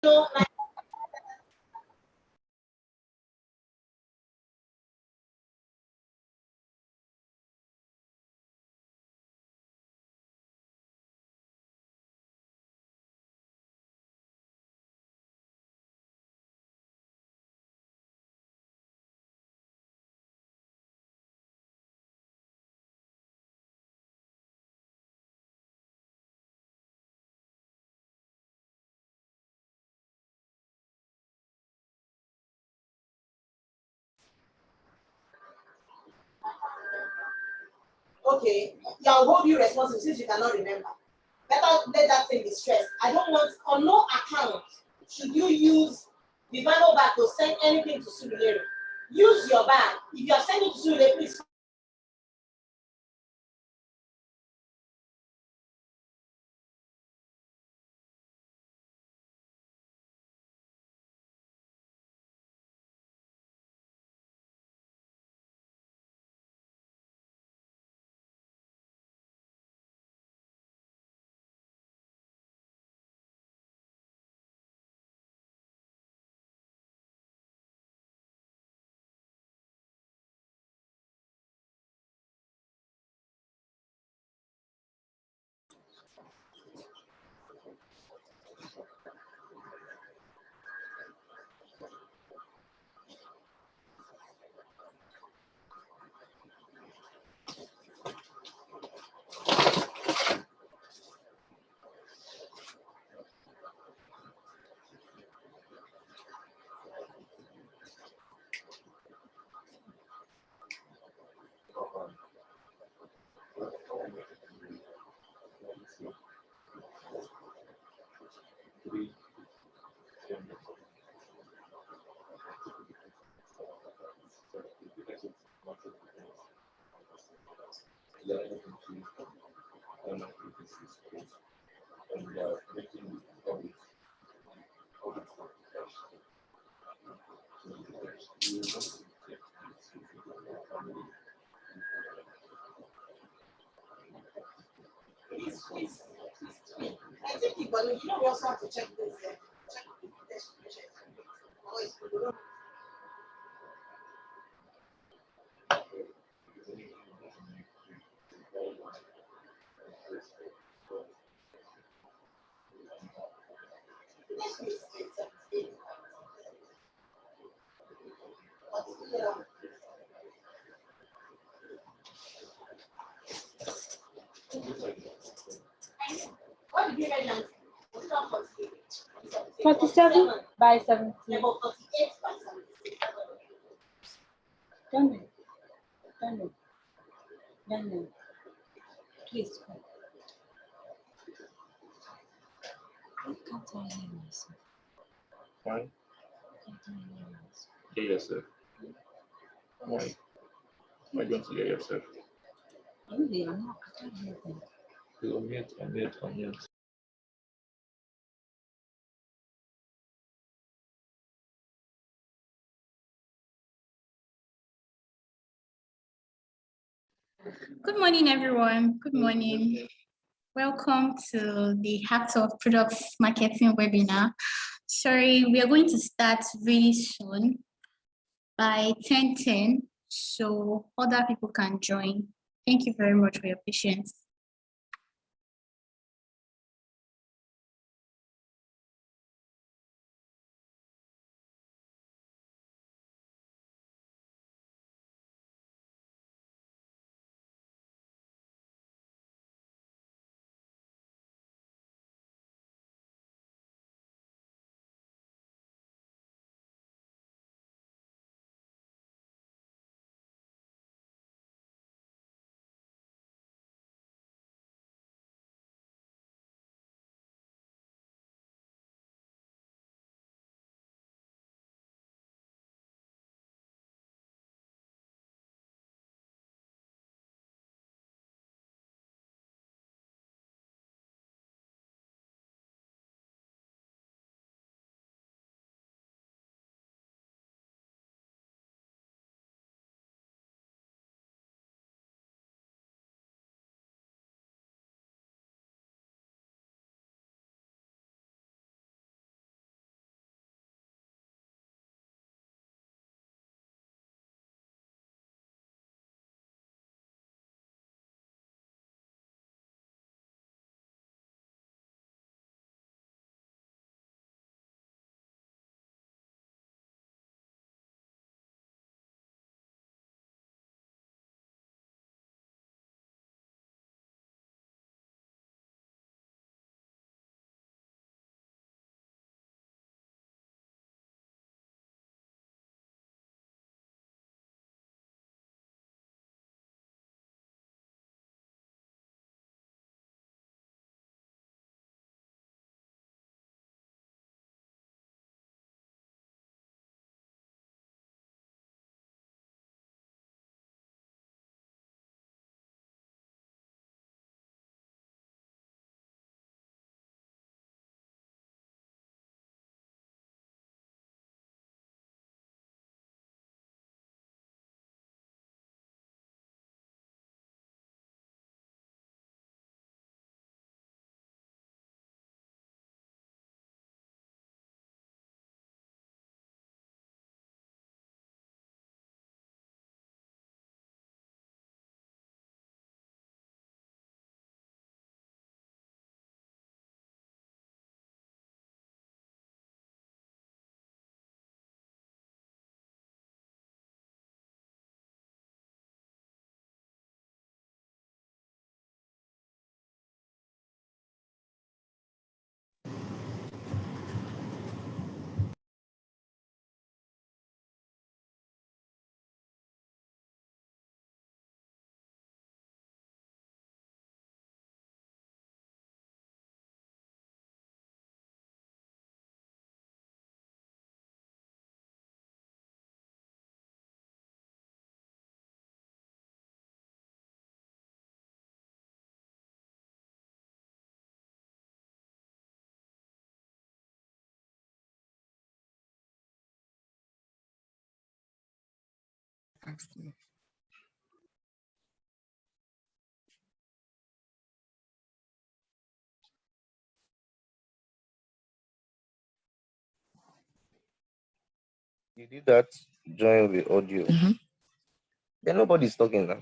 know, like, okay, yeah, I'll hold you responsible since you cannot remember. Better let that thing be stressed. I don't want, on no account should you use the Bible bag to send anything to Surulere. Use your bag. If you are sending to Surulere, please. Please. I think you, but you know we also have to check this. Check this. What did you write down? 47 by 17. Level 48 by 76. Done. Please. I can't hear myself. Why? I can't hear myself. Hear yourself. Why? Why don't you hear yourself? Really, I'm not. I can't hear them. You unmute. Good morning, everyone. Good morning. Welcome to the Heart of Products Marketing webinar. Sorry, we are going to start really soon by 10:10, so other people can join. Thank you very much for your patience. You did that. Join the audio. Then nobody's talking now.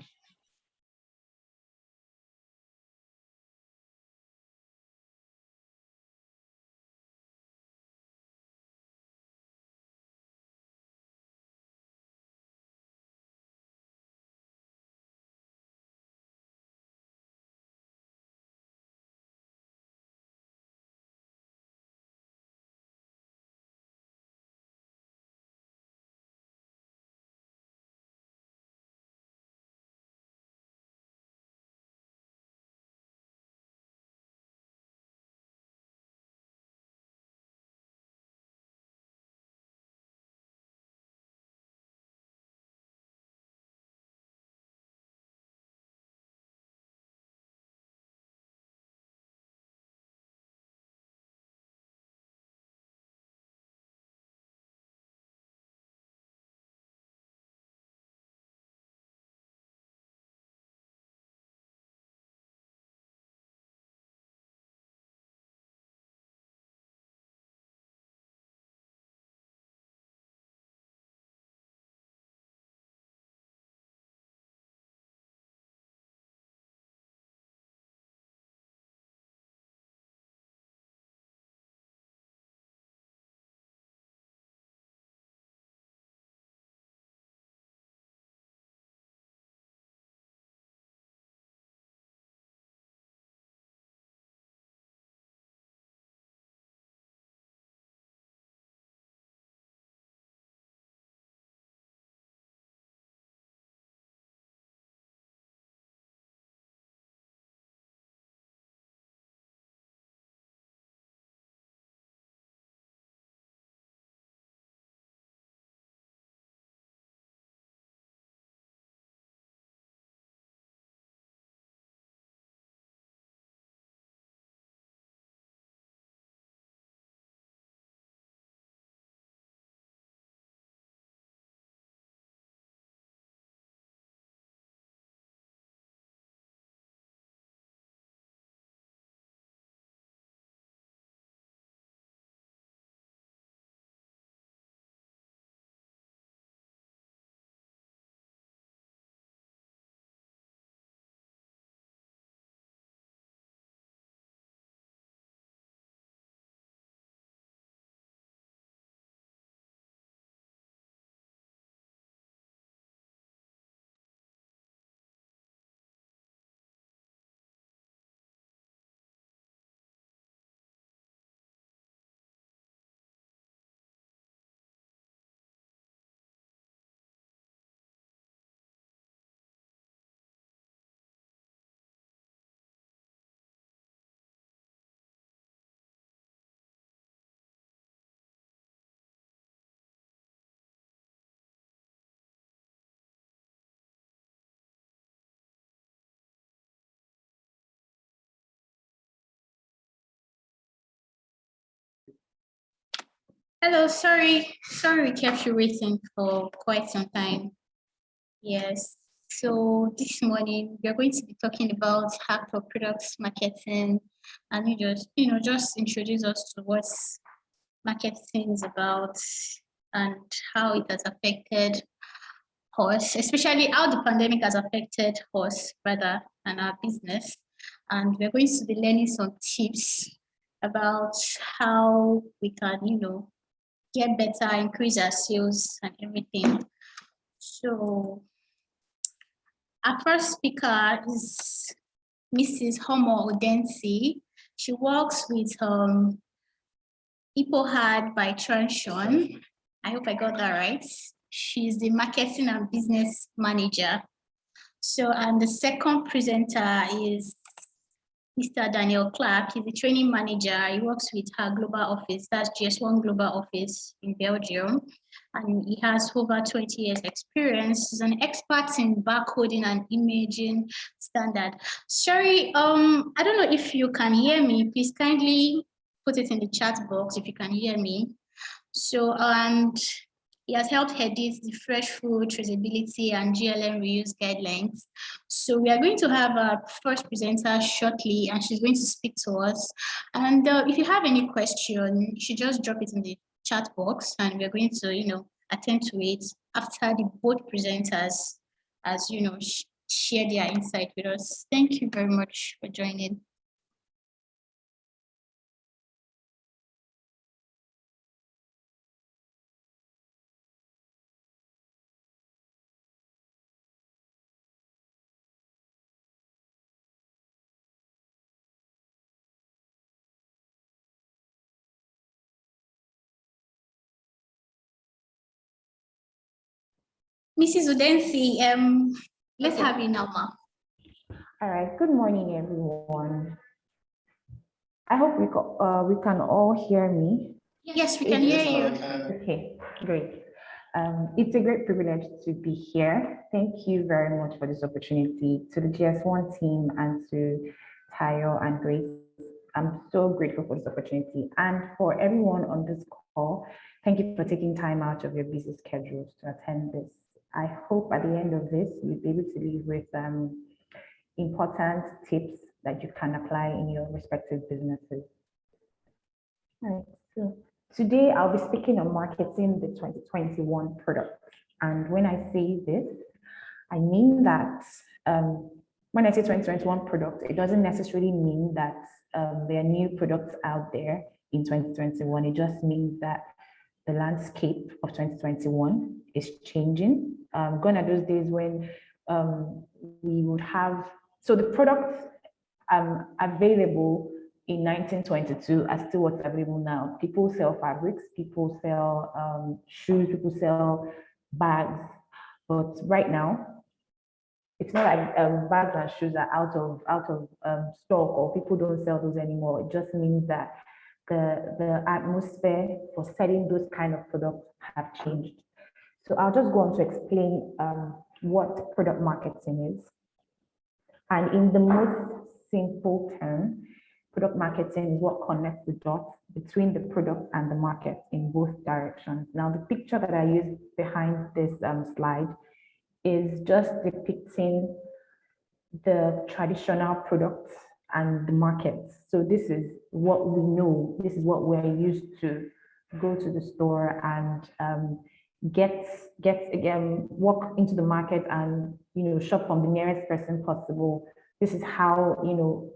Hello, sorry we kept you waiting for quite some time. Yes, so this morning we are going to be talking about hack for products marketing, and just introduce us to what marketing is about and how it has affected us, especially how the pandemic has affected us rather and our business. And we're going to be learning some tips about how we can, get better, increase our sales and everything. So our first speaker is Mrs. Homo Odensi. She works with Ipohad by Transion. I hope I got that right. She's the marketing and business manager. So, and the second presenter is Mr. Daniel Clark. He's the training manager. He works with her global office, that's GS1 global office in Belgium. And he has over 20 years experience. He's an expert in barcoding and imaging standard. Sorry, I don't know if you can hear me. Please kindly put it in the chat box if you can hear me. So, and He has helped edit the fresh food traceability and GLM reuse guidelines. So we are going to have our first presenter shortly, and she's going to speak to us. And if you have any question, you should just drop it in the chat box, and we're going to, attend to it after the both presenters, as share their insight with us. Thank you very much for joining. Mrs. Udensi, let's have you now, ma'am. All right, good morning, everyone. I hope we can all hear me. Yes, we can hear you. Okay, great. It's a great privilege to be here. Thank you very much for this opportunity. To the GS1 team and to Tayo and Grace, I'm so grateful for this opportunity. And for everyone on this call, thank you for taking time out of your busy schedules to attend this. I hope at the end of this, you'll be able to leave with important tips that you can apply in your respective businesses. All right, so today I'll be speaking on marketing the 2021 products. And when I say this, I mean that when I say 2021 products, it doesn't necessarily mean that there are new products out there in 2021. It just means that the landscape of 2021 is changing. Gone are those days when we would have, so the products available in 1922 are still what's available now. People sell fabrics, people sell shoes, people sell bags, but right now, it's not like bags and shoes are out of stock or people don't sell those anymore. It just means that the atmosphere for selling those kind of products have changed. So I'll just go on to explain what product marketing is. And in the most simple term, product marketing is what connects the dots between the product and the market in both directions. Now, the picture that I use behind this slide is just depicting the traditional products and the markets. So this is what we know. This is what we're used to go to the store and walk into the market and shop from the nearest person possible. This is how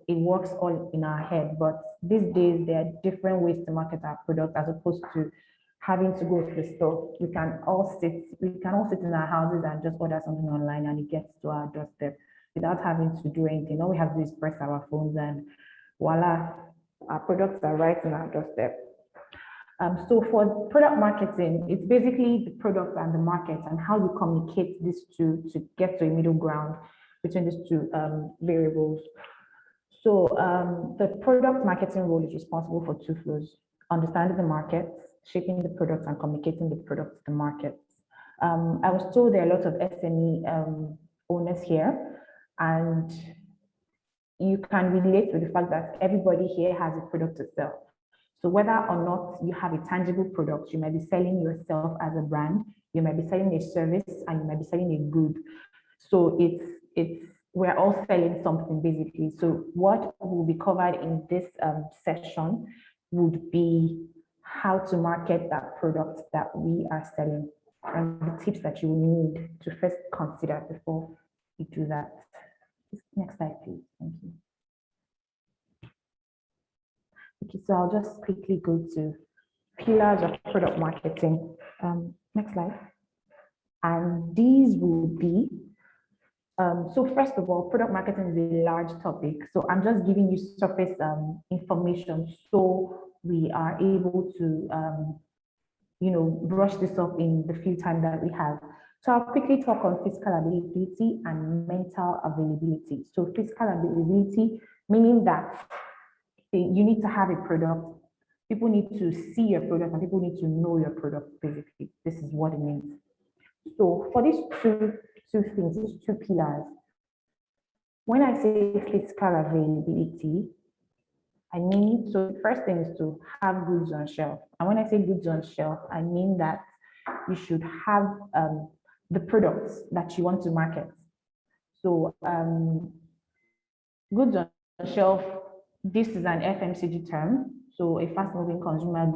it works all in our head. But these days there are different ways to market our product as opposed to having to go to the store. We can all sit in our houses and just order something online and it gets to our doorstep without having to do anything. All we have to do is press our phones and voila, our products are right in our doorstep. So for product marketing, it's basically the product and the market and how you communicate these two to get to a middle ground between these two variables. So the product marketing role is responsible for two flows: understanding the market, shaping the product, and communicating the product to the market. I was told there are a lot of SME owners here, and you can relate to the fact that everybody here has a product to sell. So whether or not you have a tangible product, you might be selling yourself as a brand, you might be selling a service, and you might be selling a good. So we're all selling something basically. So what will be covered in this session would be how to market that product that we are selling and the tips that you will need to first consider before you do that. Next slide, please. Thank you. Okay, so I'll just quickly go to pillars of product marketing. Next slide. And these will be, so first of all, product marketing is a large topic. So I'm just giving you surface information so we are able to, brush this up in the few time that we have. So I'll quickly talk on physical availability and mental availability. So physical availability, meaning that you need to have a product, people need to see your product, and people need to know your product, basically. This is what it means. So for these two things, these two pillars, when I say physical availability, I mean, so the first thing is to have goods on shelf. And when I say goods on shelf, I mean that you should have the products that you want to market. So goods on shelf, this is an FMCG term, so a fast-moving consumer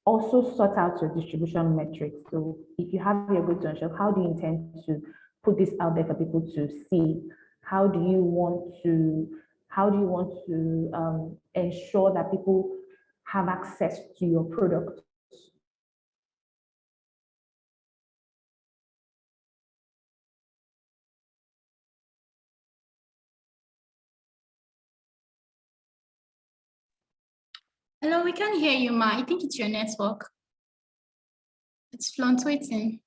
also sort out your distribution metrics. So if you have your goods on shelf, how do you intend to put this out there for people to see? How do you want to ensure that people have access to your product? Hello, we can't hear you, Ma. I think it's your network. It's fluctuating.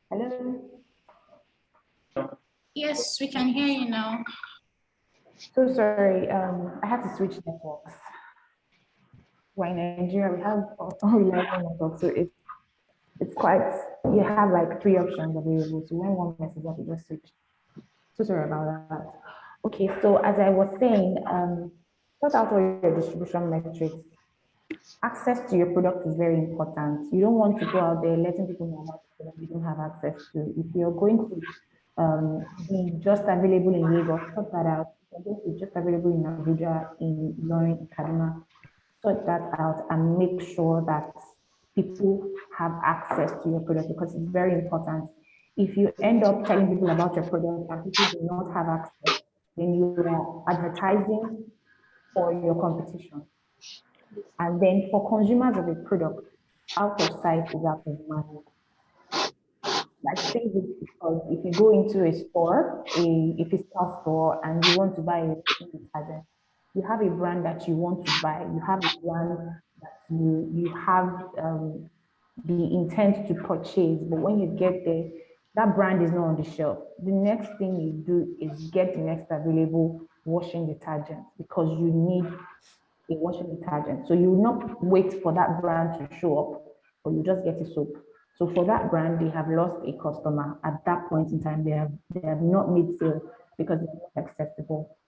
Hello? Yes, we can hear you now. So sorry, I had to switch networks. We're in Nigeria, we have unreliable networks, so it's quite, you have like 3 options available. So when one messes up, you just switch. So sorry about that. Okay, so as I was saying, sort out all your distribution metrics. Access to your product is very important. You don't want to go out there letting people know about it that you don't have access to. If you're going to be just available in Lagos, sort that out. If you're going to be just available in Abuja, in Ilorin, in Kaduna, sort that out and make sure that people have access to your product, because it's very important. If you end up telling people about your product and people do not have access, then you are advertising for your competition. And then for consumers of a product, out of sight is out of mind. I say this because if you go into a store, a physical store, and you want to buy a detergent, you have a brand that you want to buy, you have a brand that you have the intent to purchase, but when you get there, that brand is not on the shelf. The next thing you do is get the next available washing detergent because you need a washing detergent. So you will not wait for that brand to show up, but you just get a soap. So for that brand, they have lost a customer. At that point in time, they have not made sale because they're not accessible.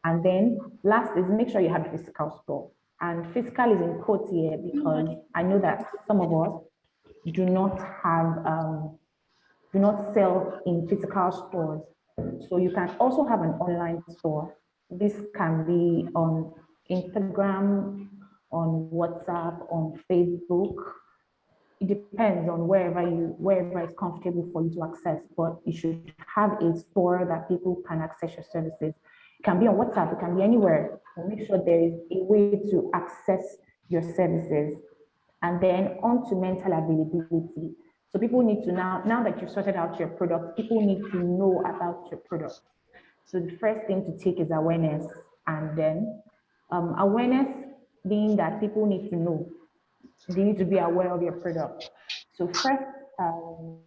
And then last is make sure you have a physical store. And physical is in quotes here because I know that some of us do not have, do not sell in physical stores. So you can also have an online store. This can be on Instagram, on WhatsApp, on Facebook. It depends on wherever it's comfortable for you to access, but you should have a store that people can access your services. It can be on WhatsApp, it can be anywhere. So make sure there is a way to access your services. And then on to mental availability. So people need to now that you've sorted out your product, people need to know about your product. So the first thing to take is awareness, and then awareness being that people need to know. They need to be aware of your product. So first, on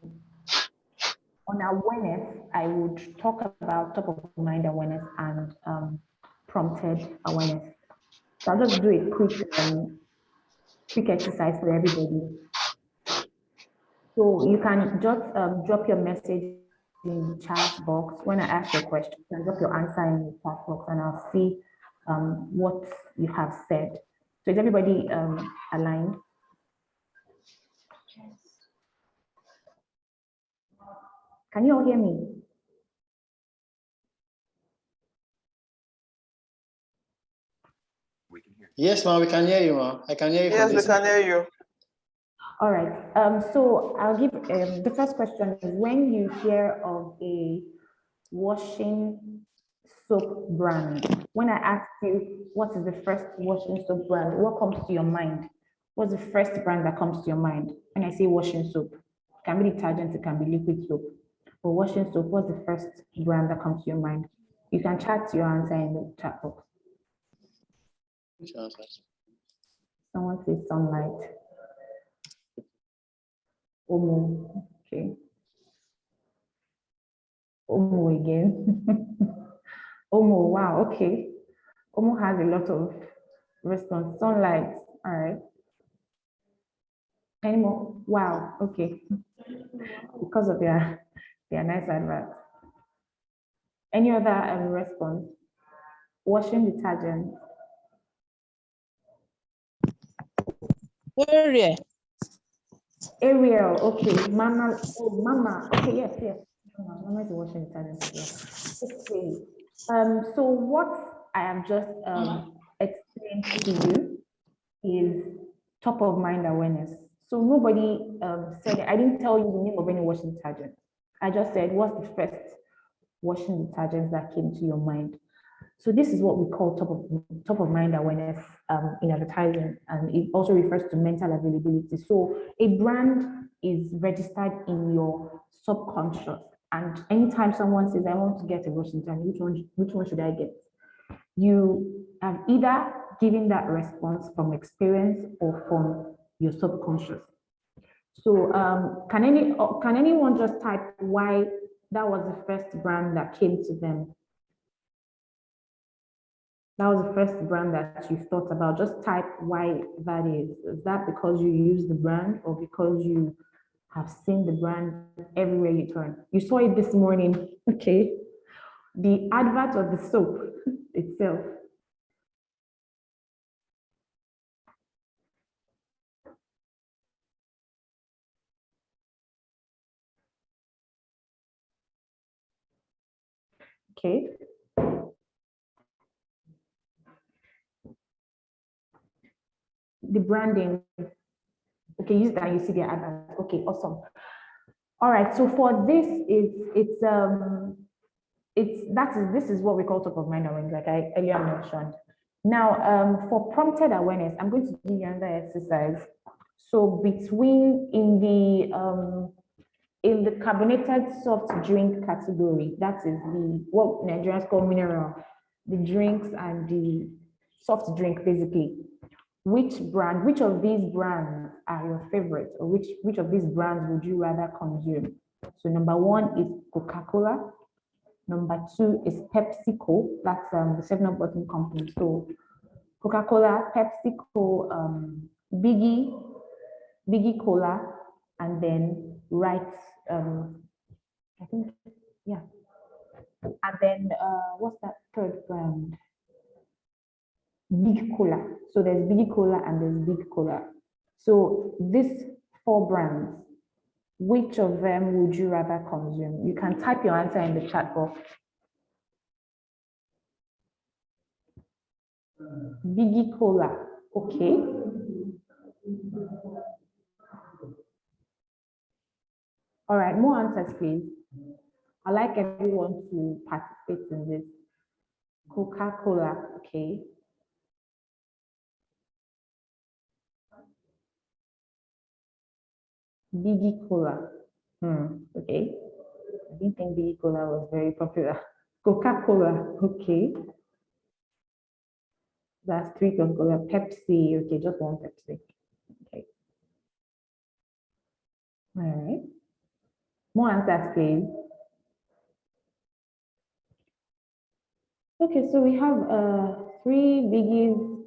awareness, I would talk about top of mind awareness and prompted awareness. So I'll just do a quick exercise for everybody. So you can just drop your message in the chat box. When I ask your question, you can drop your answer in the chat box and I'll see what you have said. So is everybody aligned? Can you all hear me? Yes, ma'am, we can hear you, ma'am. I can hear you. Yes, we can hear you. All right. So I'll give the first question is, when you hear of a washing soap brand, when I ask you what is the first washing soap brand, what comes to your mind? What's the first brand that comes to your mind when I say washing soap? It can be detergent, it can be liquid soap. But washing soap, what's the first brand that comes to your mind? You can chat your answer in the chat box. Which answer? Someone says sunlight. Omo. Okay. Omo again. Omo, wow, okay. Omo has a lot of response. Sunlight, all right. Any more? Wow, okay. Because of their nice advert. Any other response? Washing detergent. Ariel. Ariel, okay. Mama, oh, Mama, okay, yes. Mama is washing detergent as well. Okay. So what I have just explained to you is top of mind awareness. So nobody said, I didn't tell you the name of any washing detergent. I just said, what's the first washing detergent that came to your mind? So this is what we call top of mind awareness in advertising, and it also refers to mental availability. So a brand is registered in your subconscious, and anytime someone says, I want to get a washing detergent, which one should I get? You have either given that response from experience or from your subconscious. So can anyone just type why that was the first brand that came to them? That was the first brand that you thought about. Just type why that is. Is that because you use the brand or because you have seen the brand everywhere you turn? You saw it this morning, okay? The advert of the soap itself. Okay. The branding. Okay, use that, you see the advert. Okay, awesome. All right, so for this, this is what we call top of mind awareness, like I earlier mentioned. Now, for prompted awareness, I'm going to give you another exercise. So between in the carbonated soft drink category, that is what Nigerians call mineral, the drinks and the soft drink basically. Which of these brands are your favorite, or which of these brands would you rather consume? So number one is Coca-Cola. Number two is PepsiCo. That's the 7-Up bottling company. So Coca-Cola, PepsiCo, Biggie Cola, and then I think, yeah. And then what's that third brand? Big Cola. So there's Biggie Cola and there's Big Cola. So these 4 brands, which of them would you rather consume? You can type your answer in the chat box. Biggie Cola, okay. All right, more answers, please. I'd like everyone to participate in this. Coca-Cola, okay. Biggie Cola, okay. I didn't think Biggie Cola was very popular. Coca-Cola, okay. That's 3 Coca-Cola. Pepsi, okay, just one Pepsi. Okay. All right. More answers, please. Okay, so we have 3 Biggies,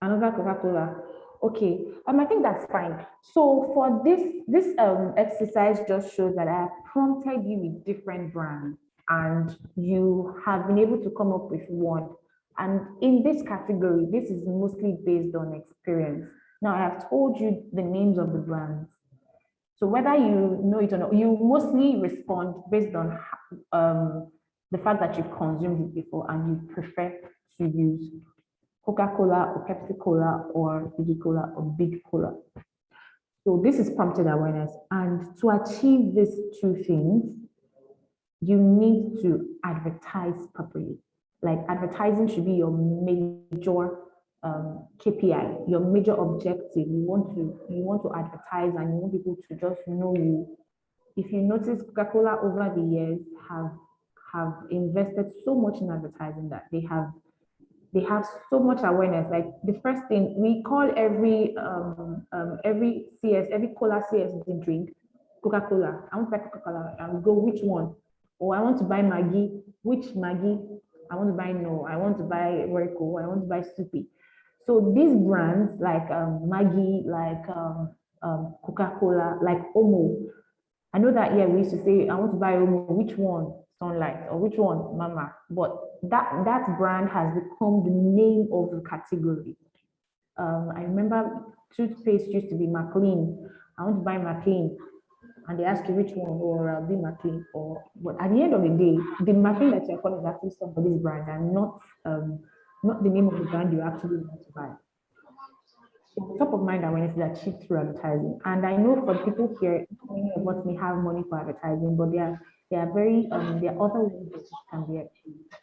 another Coca-Cola. Okay, I think that's fine. So for this exercise just shows that I have prompted you with different brands and you have been able to come up with one. And in this category, this is mostly based on experience. Now I have told you the names of the brands. So whether you know it or not, you mostly respond based on the fact that you've consumed it before and you prefer to use Coca-Cola or Pepsi-Cola or Biggie-Cola or Big Cola. So this is prompted awareness. And to achieve these 2 things, you need to advertise properly. Like advertising should be your major KPI, your major objective. You want to advertise and you want people to just know you. If you notice, Coca-Cola over the years have invested so much in advertising that they have They have so much awareness. Like the first thing we call every CS, every cola CS drink, Coca-Cola. I want to buy Coca-Cola. And go, which one? Or I want to buy Maggie. Which Maggie? I want to buy No. I want to buy Rico. I want to buy Soupy. So these brands like Maggie, like Coca-Cola, like Omo. I know that, yeah, we used to say, I want to buy Omo, which one? Sunlight, or which one? Mama. But that brand has become the name of the category. I remember toothpaste used to be McLean. I want to buy McLean. And they ask you which one, or be McLean, but at the end of the day, the McLean that you're calling is actually somebody's brand and not the name of the brand you actually want to buy. So top of mind awareness is achieved through advertising. And I know for people here, many of us may have money for advertising, but there are other ways that it can be achieved.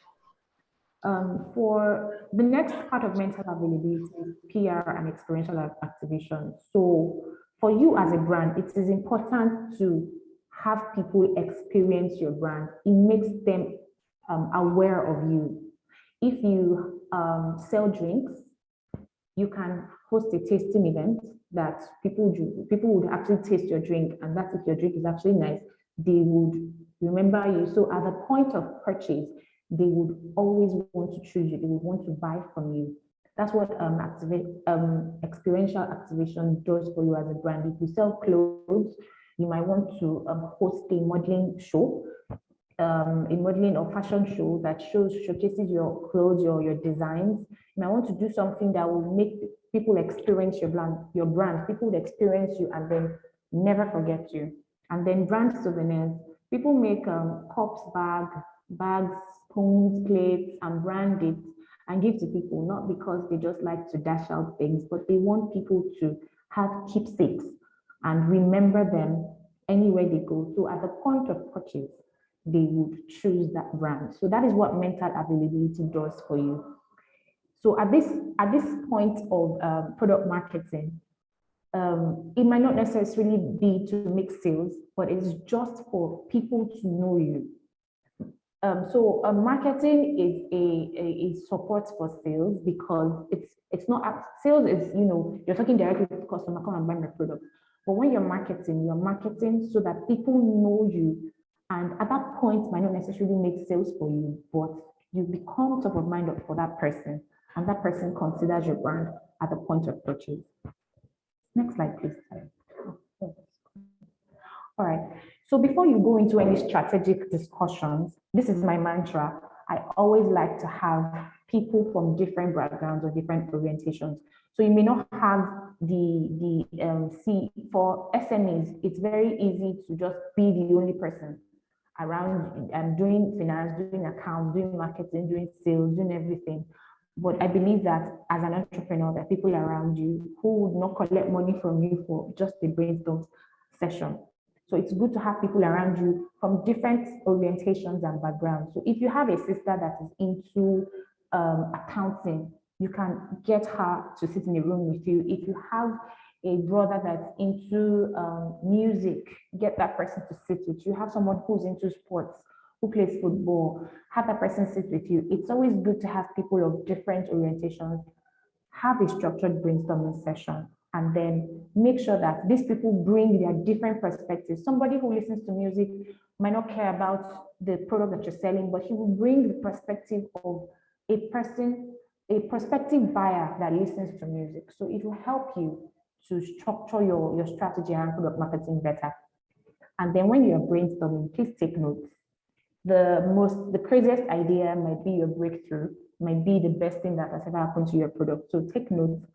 For the next part of mental availability is PR and experiential activation. So for you as a brand, it is important to have people experience your brand. It makes them aware of you. If you sell drinks, you can host a tasting event that people would actually taste your drink, and that if your drink is actually nice, they would remember you. So at the point of purchase, they would always want to choose you. They would want to buy from you. That's what experiential activation does for you as a brand. If you sell clothes, you might want to host a modeling show, a modeling or fashion show that showcases your clothes or your designs. You might want to do something that will make people experience your brand. People would experience you and then never forget you. And then brand souvenirs. People make cups, bags, spoons, plates, and brand it and give to people, not because they just like to dash out things, but they want people to have keepsakes and remember them anywhere they go. So at the point of purchase, they would choose that brand. So that is what mental availability does for you. So at this point of product marketing, it might not necessarily be to make sales, but it's just for people to know you. So marketing is a support for sales, because it's not sales is, you're talking directly to the customer, come and buy my product. But when you're marketing so that people know you, and at that point might not necessarily make sales for you, but you become top of mind for that person, and that person considers your brand at the point of purchase. Next slide, please. All right. So before you go into any strategic discussions, this is my mantra. I always like to have people from different backgrounds or different orientations. So you may not have for SMEs, it's very easy to just be the only person around doing finance, doing accounts, doing marketing, doing sales, doing everything. But I believe that as an entrepreneur, there are people around you who would not collect money from you for just a brainstorm session. So it's good to have people around you from different orientations and backgrounds. So if you have a sister that is into accounting, you can get her to sit in a room with you. If you have a brother that's into music, get that person to sit with you. Have someone who's into sports, who plays football, have that person sit with you. It's always good to have people of different orientations, have a structured brainstorming session, and then make sure that these people bring their different perspectives. Somebody who listens to music might not care about the product that you're selling, but he will bring the perspective of a prospective buyer that listens to music. So it will help you to structure your strategy and product marketing better. And then when you're brainstorming, please take notes. The craziest idea might be your breakthrough, might be the best thing that has ever happened to your product. So take notes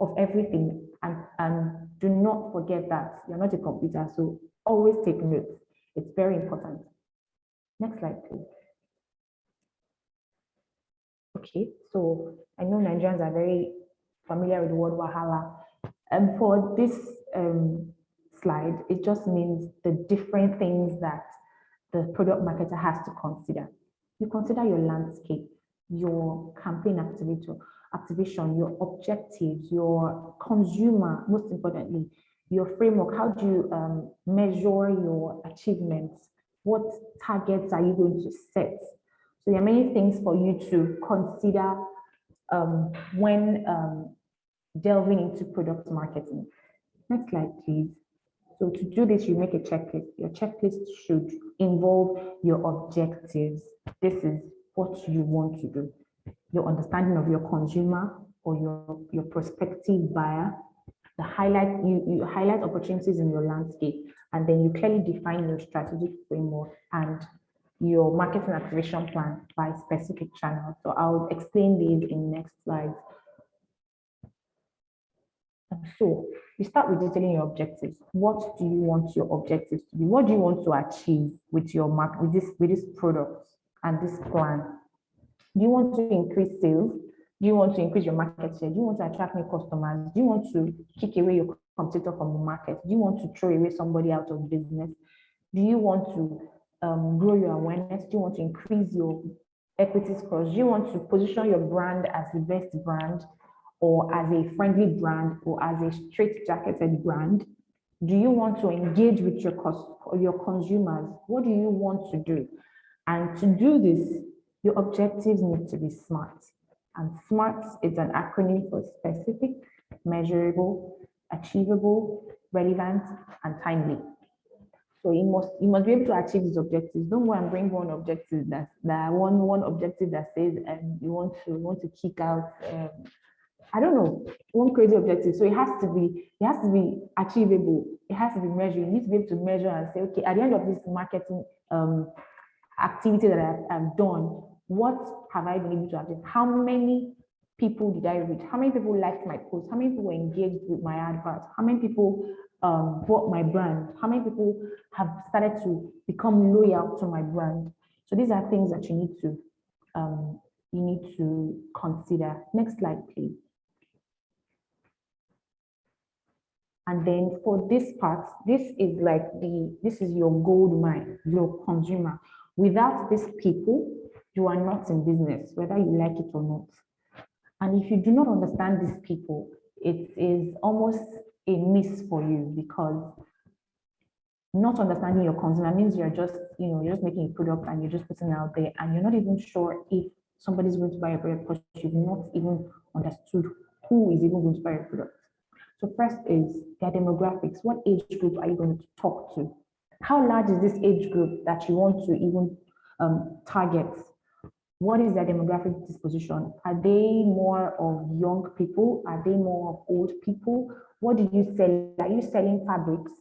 of everything, and do not forget that you're not a computer, so always take notes. It's very important. Next slide, please. Okay, so I know Nigerians are very familiar with the word wahala. And for this slide, it just means the different things that the product marketer has to consider. You consider your landscape, your campaign activation, your objectives, your consumer, most importantly, your framework. How do you measure your achievements? What targets are you going to set? So there are many things for you to consider when delving into product marketing. Next slide, please. So to do this, you make a checklist. Your checklist should involve your objectives. This is what you want to do. Your understanding of your consumer or your prospective buyer. The highlight, you highlight opportunities in your landscape, and then you clearly define your strategic framework and your marketing activation plan by specific channels. So I'll explain these in next slides. So you start with detailing your objectives. What do you want your objectives to be? What do you want to achieve with your market, with this product and this plan? Do you want to increase sales? Do you want to increase your market share? Do you want to attract new customers? Do you want to kick away your competitor from the market? Do you want to throw away somebody out of business? Do you want to grow your awareness? Do you want to increase your equity scores? Do you want to position your brand as the best brand, or as a friendly brand, or as a straight-jacketed brand? Do you want to engage with your consumers? What do you want to do? And to do this, your objectives need to be SMART. And SMART is an acronym for specific, measurable, achievable, relevant, and timely. So you must be able to achieve these objectives. Don't go and bring one objective that one objective that says you want to kick out I don't know, one crazy objective. So it has to be achievable. It has to be measured. You need to be able to measure and say, okay, at the end of this marketing activity that I've done, what have I been able to achieve? How many people did I reach? How many people liked my post? How many people were engaged with my adverts? How many people bought my brand? How many people have started to become loyal to my brand? So these are things that you need to consider. Next slide, please. And then for this part, this is your gold mine, your consumer. Without these people, you are not in business, whether you like it or not. And if you do not understand these people, it is almost a miss for you, because not understanding your consumer means you're just making a product and you're just putting it out there, and you're not even sure if somebody's going to buy a product because you've not even understood who is even going to buy a product. So first is their demographics. What age group are you going to talk to? How large is this age group that you want to even target? What is their demographic disposition? Are they more of young people? Are they more of old people? What do you sell? Are you selling fabrics?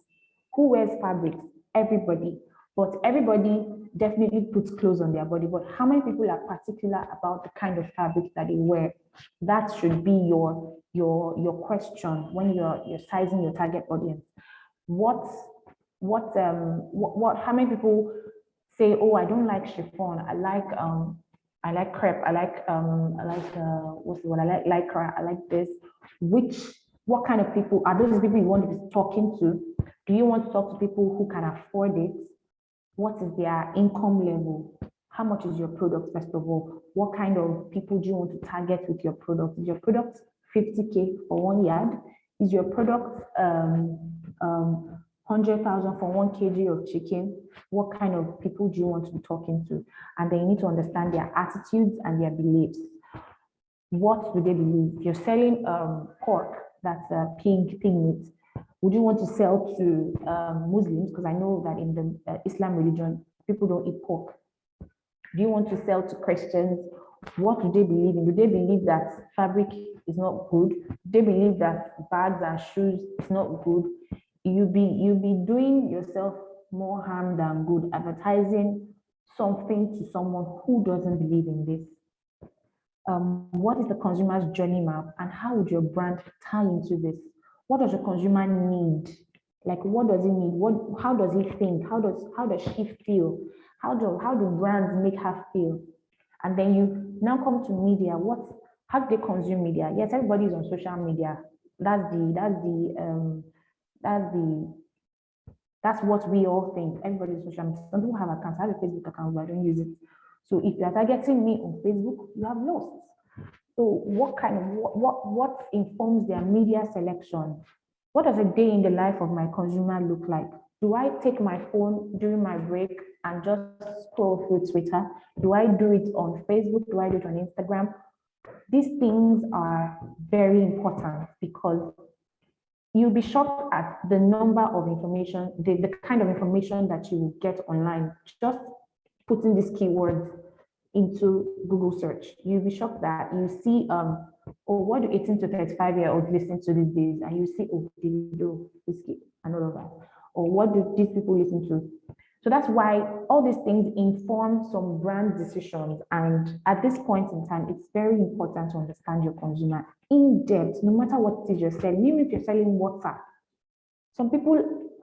Who wears fabrics? Everybody. But everybody definitely puts clothes on their body. But how many people are particular about the kind of fabric that they wear? That should be your question when you're sizing your target audience. How many people say, oh, I don't like chiffon, I like crepe, I like lycra, I like this. What kind of people are those people you want to be talking to? Do you want to talk to people who can afford it? What is their income level? How much is your product, first of all? What kind of people do you want to target with your product? Is your product 50K for 1 yard? Is your product 100,000 for 1 kg of chicken? What kind of people do you want to be talking to? And then you need to understand their attitudes and their beliefs. What do they believe? If you're selling pork, that's pig meat, would you want to sell to Muslims? Because I know that in the Islam religion, people don't eat pork. Do you want to sell to Christians? What do they believe in? Do they believe that fabric is not good? Do they believe that bags and shoes is not good? You'll be doing yourself more harm than good, advertising something to someone who doesn't believe in this. What is the consumer's journey map, and how would your brand tie into this? What does your consumer need? Like, what does he need? How does he think? How does she feel? How do brands make her feel? And then you now come to media. How do they consume media? Yes, everybody is on social media. That's what we all think. Everybody is social media. Some people have accounts. I have a Facebook account, but I don't use it. So if you're targeting me on Facebook, you have lost. So what informs their media selection? What does a day in the life of my consumer look like? Do I take my phone during my break and just scroll through Twitter? Do I do it on Facebook? Do I do it on Instagram? These things are very important because you'll be shocked at the number of information, the kind of information that you will get online, just putting these keywords into Google search. You'll be shocked that you see, oh, what do 18 to 35-year-olds listen to these days? And you see, oh, Davido, Whiskey, and all of that. Or what do these people listen to? So that's why all these things inform some brand decisions. And at this point in time, it's very important to understand your consumer in depth, no matter what it is you're selling, even if you're selling water. Some people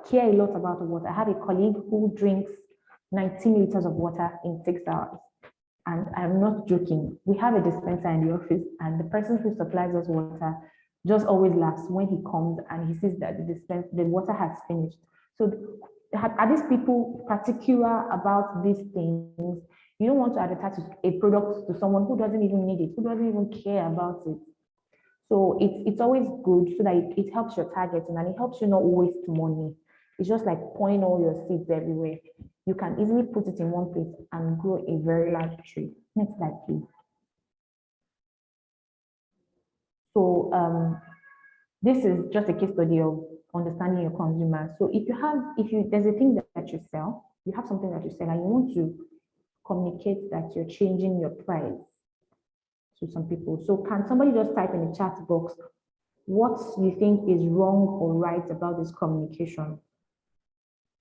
care a lot about water. I have a colleague who drinks 19 liters of water in 6 hours. And I'm not joking. We have a dispenser in the office, and the person who supplies us water just always laughs when he comes and he sees that the water has finished. So are these people particular about these things? You don't want to advertise a product to someone who doesn't even need it, who doesn't even care about it. So it's always good so that it helps your targeting and it helps you not waste money. It's just like pouring all your seeds everywhere. You can easily put it in one place and grow a very large tree. Next slide, please. So this is just a case study of understanding your consumer. So there's a thing that you sell, you have something that you sell and you want to communicate that you're changing your price to some people. So can somebody just type in the chat box what you think is wrong or right about this communication?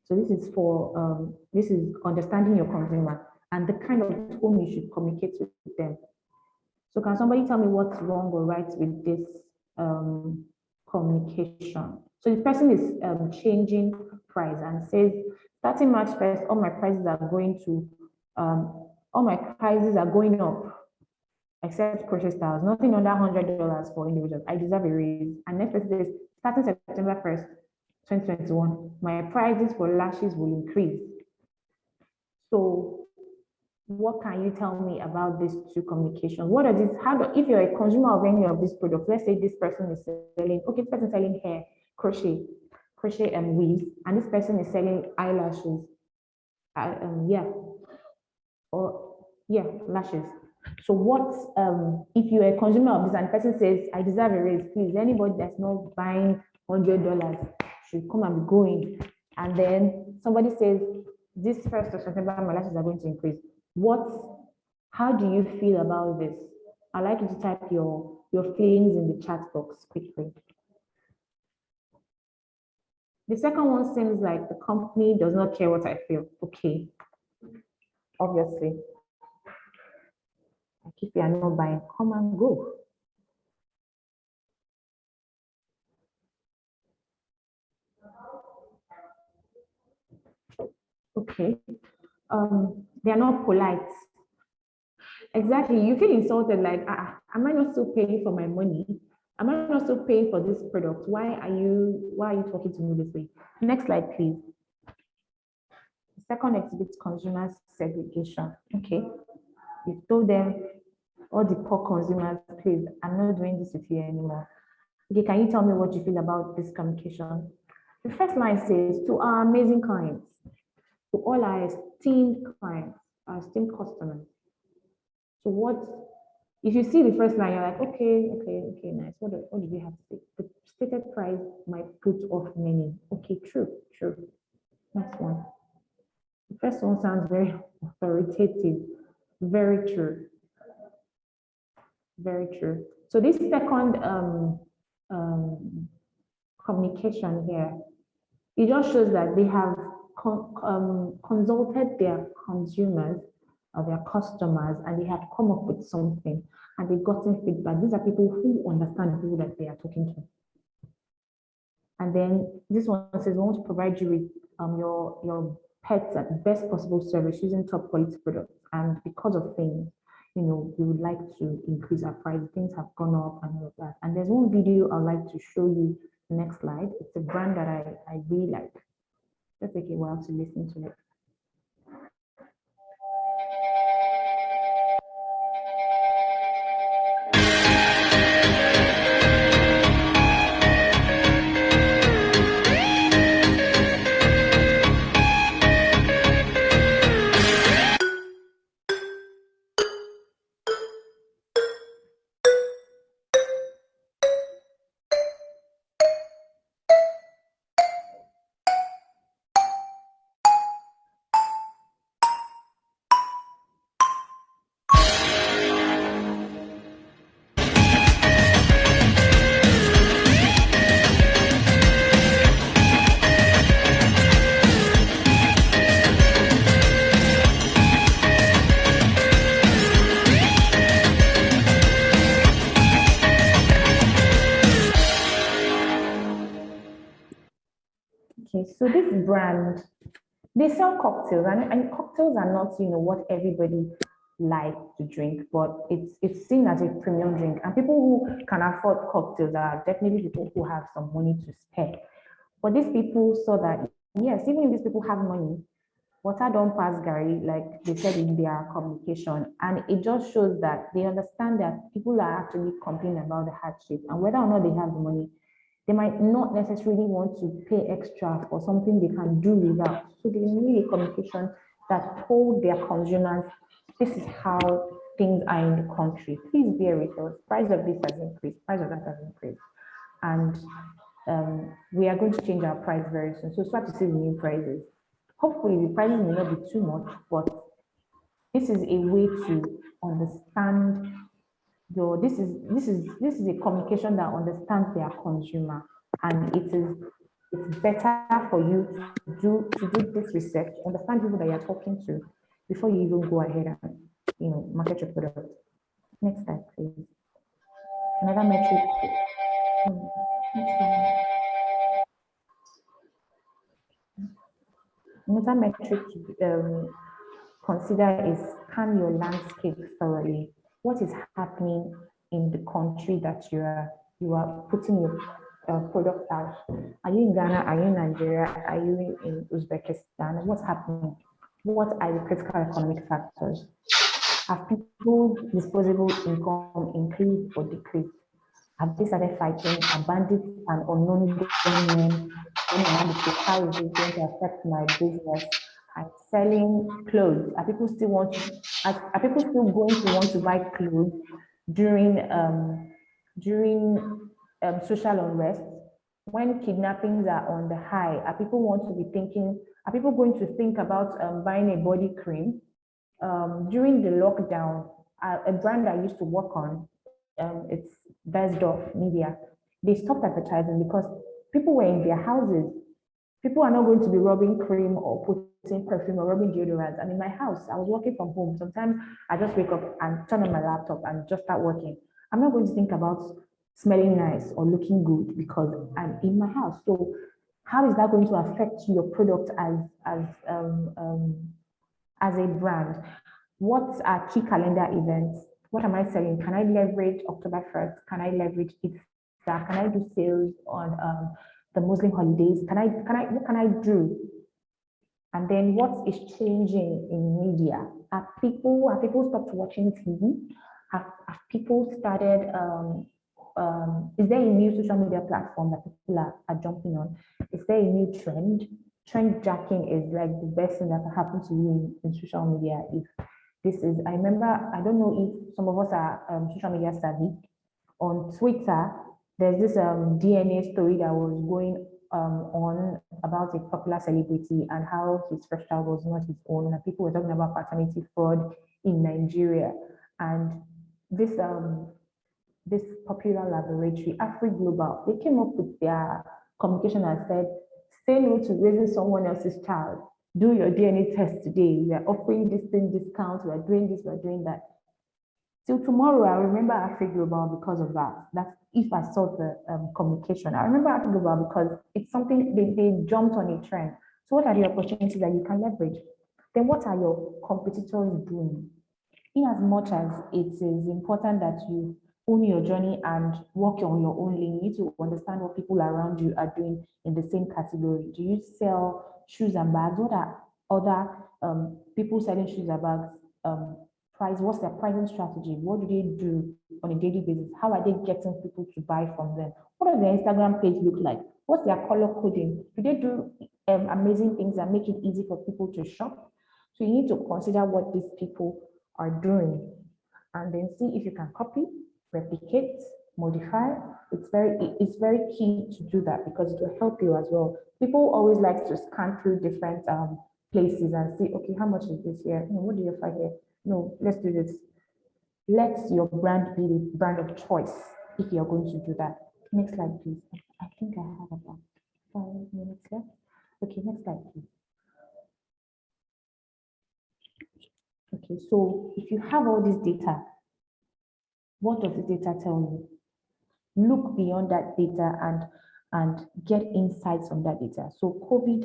So this is for, this is understanding your consumer and the kind of tone you should communicate with them. So can somebody tell me what's wrong or right with this communication? So the person is changing price and says, starting March 1st, all my prices are going up, except crochet styles, nothing under $100 for individuals. I deserve a raise. And next person says, starting September 1st, 2021, my prices for lashes will increase. So what can you tell me about these two communications? What are these, if you're a consumer of any of these products, let's say this person is selling, okay, this person is selling hair, crochet and weaves, and this person is selling eyelashes, lashes. So what, if you're a consumer of this and the person says, I deserve a raise, please, anybody that's not buying $100 should come and be going. And then somebody says, this 1st of September, my lashes are going to increase. How do you feel about this? I'd like you to type your feelings in the chat box quickly. The second one seems like the company does not care what I feel. Okay, obviously. If you are not buying, come and go. Okay, they are not polite. Exactly, you feel insulted, like, am I not still paying for my money? Am I not still paying for this product? Why are you talking to me this way? Next slide, please. The second exhibits consumer segregation. Okay, you told them, all the poor consumers, please, I'm not doing this with you anymore. Okay, can you tell me what you feel about this communication? The first line says, to our amazing clients, to all our esteemed clients, our esteemed customers. So if you see the first line, you're like, okay, nice. What did you have to say? The stated price might put off many. Okay, true. Next one. The first one sounds very authoritative. Very true. Very true. So this second communication here, it just shows that they have consulted their consumers or their customers and they have come up with something and they've gotten feedback. These are people who understand the people that they are talking to. And then this one says, we want to provide you with your pets at the best possible service using top quality products. And because of things, we would like to increase our price. Things have gone up and all of that. And there's one video I'd like to show you. The next slide. It's a brand that I really like. Let's take a while to listen to it. Okay, so this brand, they sell cocktails, and cocktails are not, what everybody like to drink, but it's seen as a premium drink, and people who can afford cocktails are definitely people who have some money to spare. But these people saw that, yes, even if these people have money, water don't pass Gary, like they said in their communication. And it just shows that they understand that people are actually complaining about the hardship, and whether or not they have the money, they might not necessarily want to pay extra for something they can do without. So they need a communication that told their consumers, this is how things are in the country. Please bear with us. Price of this has increased, price of that has increased. And we are going to change our price very soon. So start to see the new prices. Hopefully the prices may not be too much, but this is a way to understand this is a communication that understands their consumer, and it's better for you to do this research, understand people that you're talking to before you even go ahead and market your product. Next slide, please. Another metric. Next slide. Another metric to consider is scan your landscape thoroughly. What is happening in the country that you are putting your product out? Are you in Ghana? Are you in Nigeria? Are you in Uzbekistan? What's happening? What are the critical economic factors? Have people's disposable income increased or decreased? Have they started fighting? Are bandits and unknown gunmen? How is it going to affect my business? I'm selling clothes. Are people still going to want to buy clothes during social unrest? When kidnappings are on the high, are people going to think about buying a body cream? During the lockdown, a brand I used to work on, it's Besdorf Media, they stopped advertising because people were in their houses. People are not going to be rubbing cream or putting perfume or rubbing deodorant. And in my house, I was working from home. Sometimes I just wake up and turn on my laptop and just start working. I'm not going to think about smelling nice or looking good because I'm in my house. So how is that going to affect your product as a brand? What are key calendar events? What am I selling? Can I leverage October 1st? Can I leverage it? Can I do sales on the Muslim holidays? What can I do? And then what is changing in media? Have people stopped watching TV? Have people started, is there a new social media platform that people are jumping on? Is there a new trend? Trend jacking is like the best thing that can happen to you in social media. If this is, I remember, I don't know if some of us are social media savvy. On Twitter, there's this DNA story that was going on about a popular celebrity and how his first child was not his own, and people were talking about paternity fraud in Nigeria. And this popular laboratory, AfriGlobal, they came up with their communication and said, say no to raising someone else's child. Do your DNA test today. We are offering this thing discount. We are doing this, we are doing that. Till tomorrow, I remember AfriGlobal because of that. That's if I saw the communication. I remember AfriGlobal because it's something they jumped on a trend. So what are the opportunities that you can leverage? Then what are your competitors doing? In as much as it is important that you own your journey and work on your own lane, you need to understand what people around you are doing in the same category. Do you sell shoes and bags? What are other people selling shoes and bags price? What's their pricing strategy? What do they do on a daily basis? How are they getting people to buy from them? What does their Instagram page look like? What's their color coding? Do they do amazing things that make it easy for people to shop? So you need to consider what these people are doing and then see if you can copy, replicate, modify. It's very key to do that because it will help you as well. People always like to scan through different places and see, okay, how much is this here? What do you find here? No, let's do this. Let your brand be the brand of choice if you're going to do that. Next slide, please. I think I have about 5 minutes left. Okay, next slide, please. Okay, so if you have all this data, what does the data tell you? Look beyond that data and get insights from that data. So COVID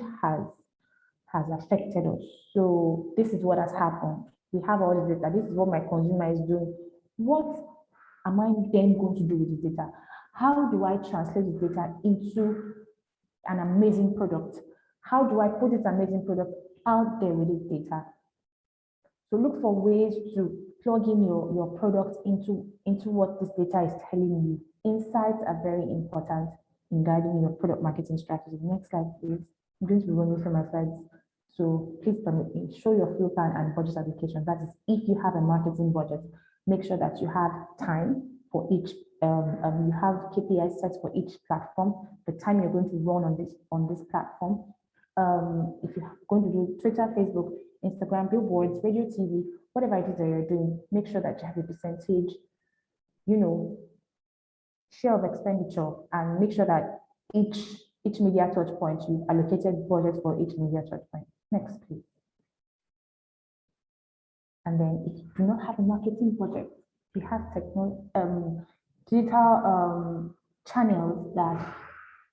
has affected us. So this is what has happened. We have all this data. This is what my consumer is doing. What am I then going to do with this data? How do I translate this data into an amazing product? How do I put this amazing product out there with this data? So look for ways to plug in your product into what this data is telling you. Insights are very important in guiding your product marketing strategy. Next slide, please. I'm going to be running through my slides. So please permit me, show your flow plan and budget allocation. That is, if you have a marketing budget, make sure that you have time for each, you have KPI sets for each platform, the time you're going to run on this platform. If you're going to do Twitter, Facebook, Instagram, billboards, radio, TV, whatever it is that you're doing, make sure that you have a percentage, share of expenditure, and make sure that each media touch point, you've allocated budget for each media touch point. Next, please. And then if you do not have a marketing budget, we have digital channels that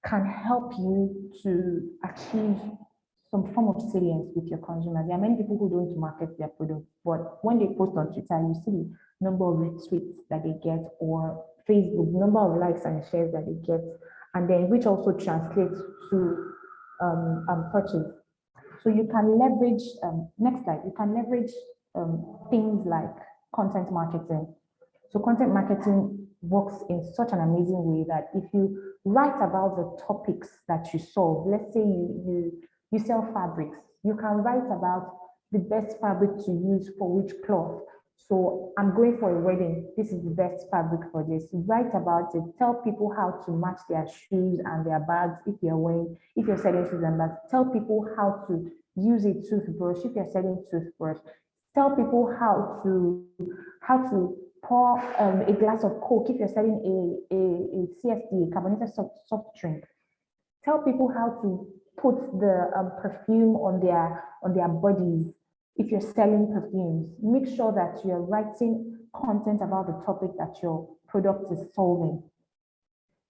can help you to achieve some form of salience with your consumers. There are many people who don't market their product, but when they post on Twitter, you see the number of retweets that they get, or Facebook, number of likes and shares that they get, and then which also translates to purchase. So you can leverage, next slide, you can leverage things like content marketing. So content marketing works in such an amazing way that if you write about the topics that you solve, let's say you sell fabrics, you can write about the best fabric to use for which cloth. So I'm going for a wedding, this is the best fabric for this. Write about it, tell people how to match their shoes and their bags if you're selling shoes and bags. Tell people how to use a toothbrush if you're selling toothbrush. Tell people how to pour a glass of Coke if you're selling a CSD, carbonated soft drink. Tell people how to put the perfume on their bodies if you're selling perfumes. Make sure that you're writing content about the topic that your product is solving.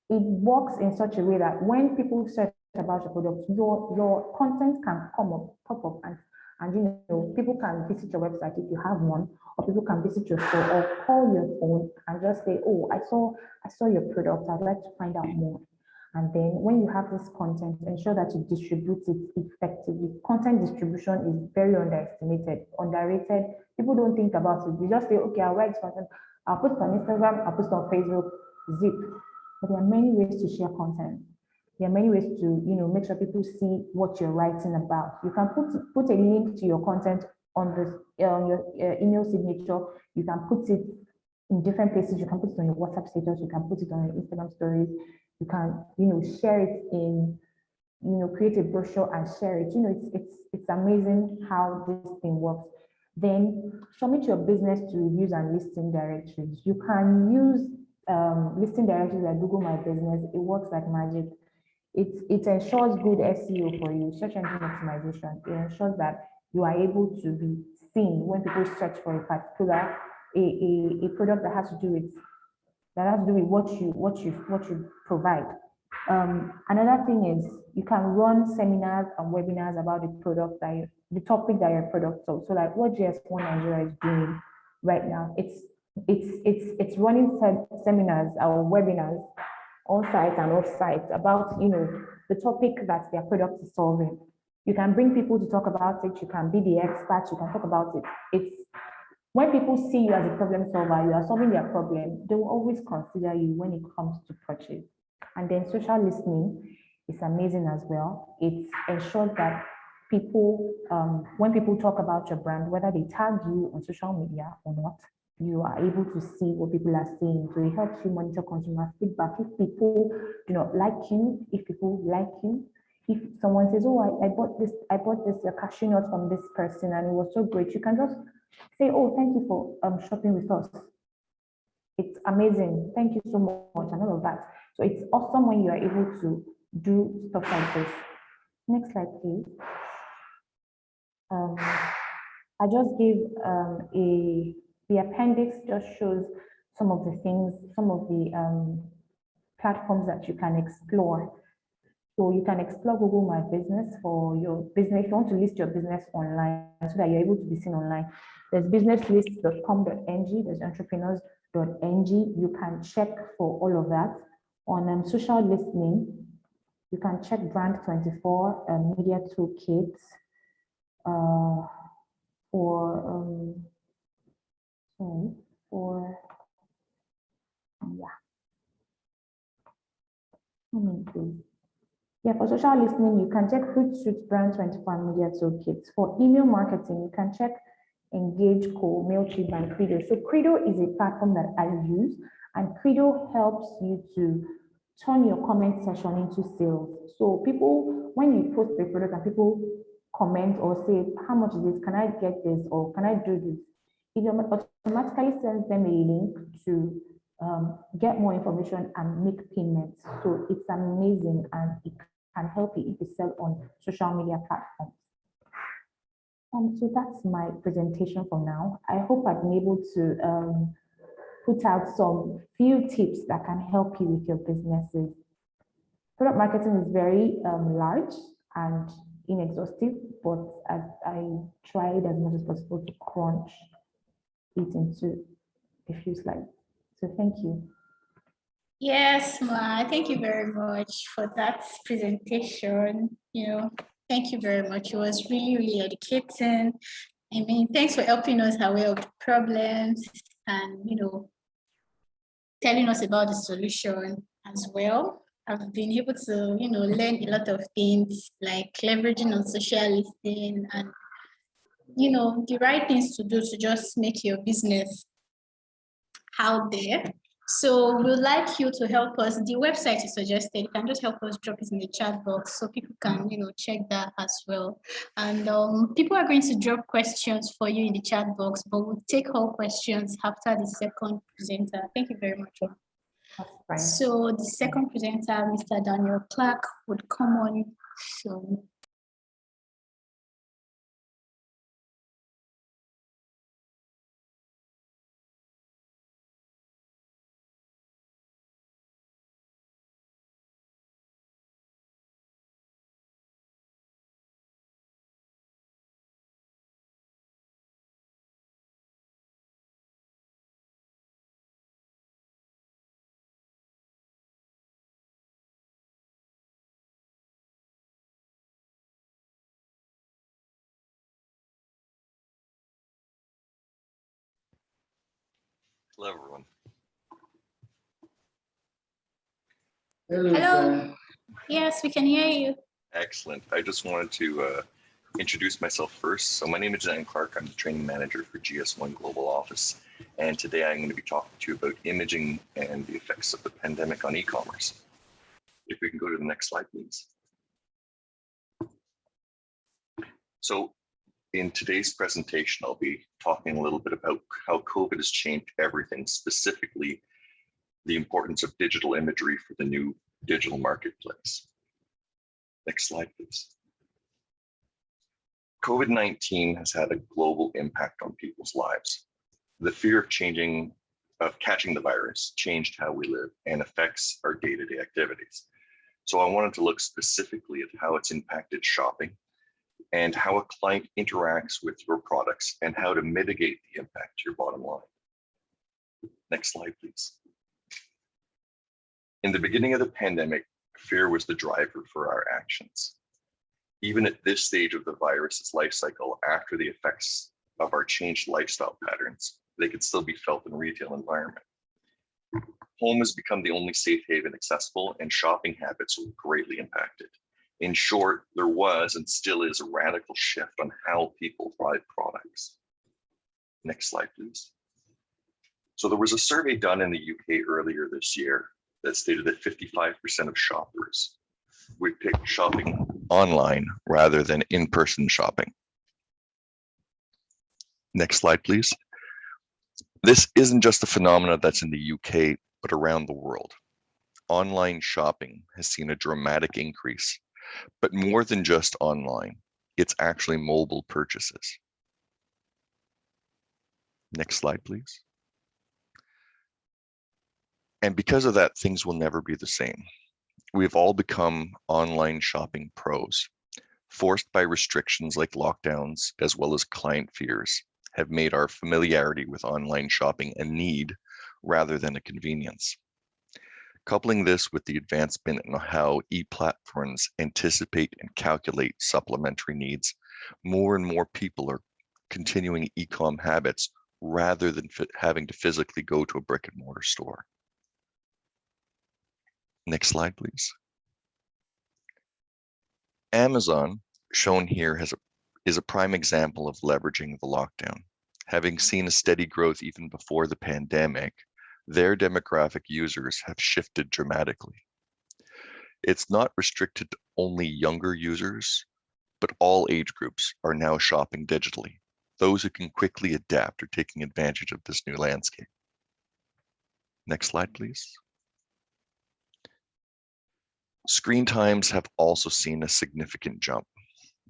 It works in such a way that when people search about your product, your content can pop up, and people can visit your website if you have one, or people can visit your store or call your phone and just say, oh, I saw your product, I'd like to find out more. And then when you have this content, ensure that you distribute it effectively. Content distribution is very underestimated, underrated. People don't think about it. You just say, okay, I'll write content, I'll put it on Instagram, I'll put it on Facebook, zip. But there are many ways to share content. There are many ways to, make sure people see what you're writing about. You can put a link to your content on your email signature. You can put it in different places. You can put it on your WhatsApp status. You can put it on your Instagram stories. You can, share it in, create a brochure and share it. It's amazing how this thing works. Then submit your business to reviews and listing directories. You can use listing directories like Google My Business. It works like magic. It ensures good SEO for you, search engine optimization. It ensures that you are able to be seen when people search for a particular a product that has to do with what you provide. Another thing is you can run seminars and webinars about the topic that your product solves. So like what GS1 Nigeria is doing right now, it's running seminars or webinars on site and off site about the topic that their product is solving. You can bring people to talk about it. You can be the expert. You can talk about it. It's when people see you as a problem solver, you are solving their problem, they will always consider you when it comes to purchase. And then social listening is amazing as well. It ensures that people, when people talk about your brand, whether they tag you on social media or not, you are able to see what people are saying. So it helps you monitor consumer feedback. If people do not like you, if people like you, if someone says, oh, I bought this cashew nut from this person and it was so great, you can just say, oh, thank you for shopping with us. It's amazing. Thank you so much and all of that. So it's awesome when you are able to do stuff like this. Next slide, please. I just gave the appendix just shows some of the things, some of the platforms that you can explore So you can explore Google My Business for your business. If you want to list your business online so that you're able to be seen online, there's businesslist.com.ng, there's entrepreneurs.ng. You can check for all of that. On social listening, you can check Brand24, Media Toolkit, for social listening, you can check Hootsuite, Brand24, Media Toolkits. For email marketing, you can check Engage, Mailchimp, and Credo. So Credo is a platform that I use, and Credo helps you to turn your comment section into sales. So people, when you post a product and people comment or say, how much is this? Can I get this? Or can I do this? It automatically sends them a link to get more information and make payments. So it's amazing, and it can help you if you sell on social media platforms. So that's my presentation for now. I hope I've been able to put out some few tips that can help you with your businesses. Product marketing is very large and inexhaustive, but I tried as much as possible to crunch it into a few slides. So thank you. Yes, Ma, thank you very much for that presentation. Thank you very much. It was really, really educating. I mean, thanks for helping us aware of the problems and, telling us about the solution as well. I've been able to, learn a lot of things like leveraging on social listening and, the right things to do to just make your business out there. So we'd like you to help us. The website you suggested, you can just help us drop it in the chat box so people can, check that as well. And people are going to drop questions for you in the chat box, but we'll take all questions after the second presenter. Thank you very much. So the second presenter, Mr. Daniel Clark, would come on soon. Hello, everyone. Hello. Yes, we can hear you. Excellent. I just wanted to introduce myself first. So my name is Daniel Clark. I'm the training manager for GS1 Global Office. And today I'm going to be talking to you about imaging and the effects of the pandemic on e-commerce. If we can go to the next slide, please. So in today's presentation, I'll be talking a little bit about how COVID has changed everything, specifically the importance of digital imagery for the new digital marketplace. Next slide, please. COVID-19 has had a global impact on people's lives. The fear of catching the virus changed how we live and affects our day-to-day activities. So I wanted to look specifically at how it's impacted shopping and how a client interacts with your products and how to mitigate the impact to your bottom line. Next slide, please. In the beginning of the pandemic, fear was the driver for our actions. Even at this stage of the virus's life cycle, after the effects of our changed lifestyle patterns, they could still be felt in retail environment. Home has become the only safe haven accessible, and shopping habits were greatly impacted. In short, there was and still is a radical shift on how people buy products. Next slide, please. So there was a survey done in the UK earlier this year that stated that 55% of shoppers would pick shopping online rather than in-person shopping. Next slide, please. This isn't just a phenomenon that's in the UK, but around the world. Online shopping has seen a dramatic increase, but more than just online, it's actually mobile purchases. Next slide, please. And because of that, things will never be the same. we've all become online shopping pros. Forced by restrictions like lockdowns, as well as client fears, have made our familiarity with online shopping a need rather than a convenience. Coupling this with the advancement in how e-platforms anticipate and calculate supplementary needs, more and more people are continuing e-com habits rather than having to physically go to a brick and mortar store. Next slide, please. Amazon, shown here, is a prime example of leveraging the lockdown. Having seen a steady growth even before the pandemic, their demographic users have shifted dramatically. It's not restricted to only younger users, but all age groups are now shopping digitally. Those who can quickly adapt are taking advantage of this new landscape. Next slide, please. Screen times have also seen a significant jump.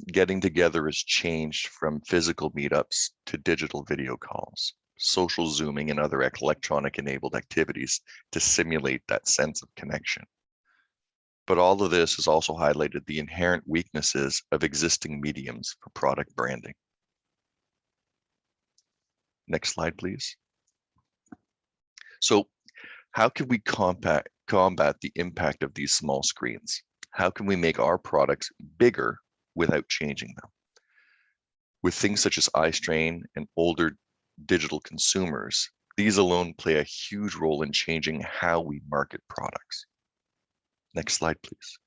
Getting together has changed from physical meetups to digital video calls, social Zooming, and other electronic enabled activities to simulate that sense of connection. But all of this has also highlighted the inherent weaknesses of existing mediums for product branding. Next slide, please. So how can we combat the impact of these small screens? How can we make our products bigger without changing them? With things such as eye strain and older digital consumers, these alone play a huge role in changing how we market products. Next slide, please.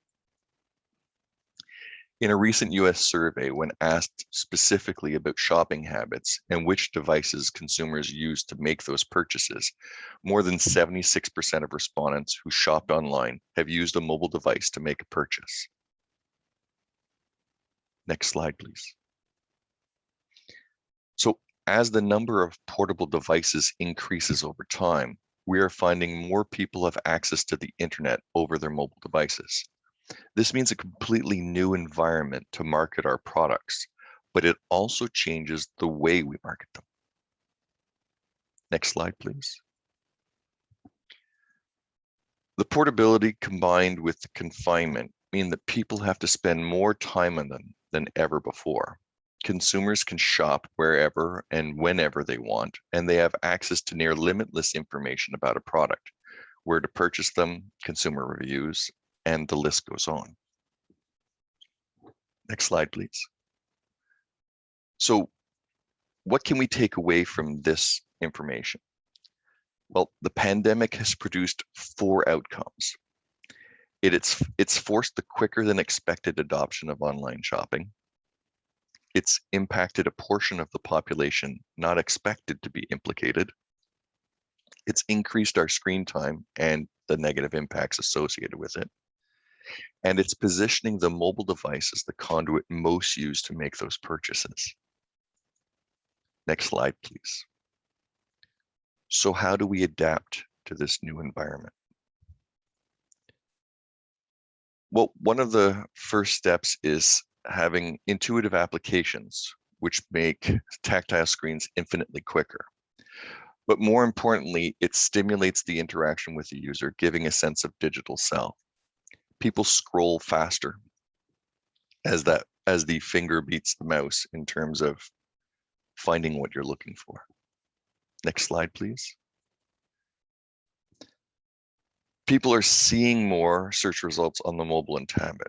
In a recent US survey, when asked specifically about shopping habits and which devices consumers use to make those purchases, more than 76% of respondents who shopped online have used a mobile device to make a purchase. Next slide, please. So as the number of portable devices increases over time, we are finding more people have access to the internet over their mobile devices. This means a completely new environment to market our products, but it also changes the way we market them. Next slide, please. The portability combined with the confinement mean that people have to spend more time on them than ever before. Consumers can shop wherever and whenever they want, and they have access to near limitless information about a product, where to purchase them, consumer reviews, and the list goes on. Next slide, please. So what can we take away from this information? Well, the pandemic has produced 4 outcomes. It's forced the quicker than expected adoption of online shopping. It's impacted a portion of the population not expected to be implicated. It's increased our screen time and the negative impacts associated with it. And it's positioning the mobile device as the conduit most used to make those purchases. Next slide, please. So how do we adapt to this new environment? Well, one of the first steps is having intuitive applications which make tactile screens infinitely quicker. But more importantly, it stimulates the interaction with the user, giving a sense of digital self. People scroll faster as the finger beats the mouse in terms of finding what you're looking for. Next slide, please. People are seeing more search results on the mobile and tablet.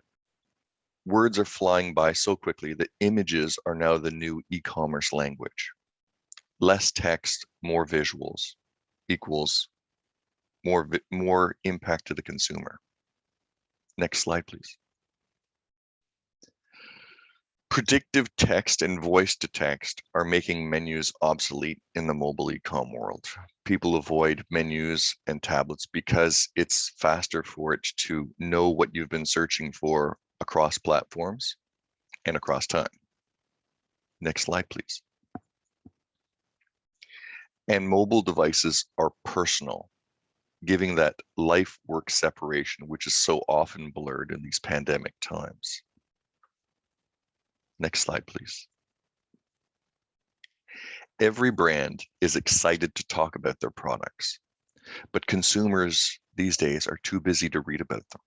Words are flying by so quickly that images are now the new e-commerce language. Less text, more visuals equals more impact to the consumer. Next slide, please. Predictive text and voice to text are making menus obsolete in the mobile e-com world. People avoid menus and tablets because it's faster for it to know what you've been searching for across platforms and across time. Next slide, please. And mobile devices are personal, giving that life-work separation, which is so often blurred in these pandemic times. Next slide, please. Every brand is excited to talk about their products, but consumers these days are too busy to read about them.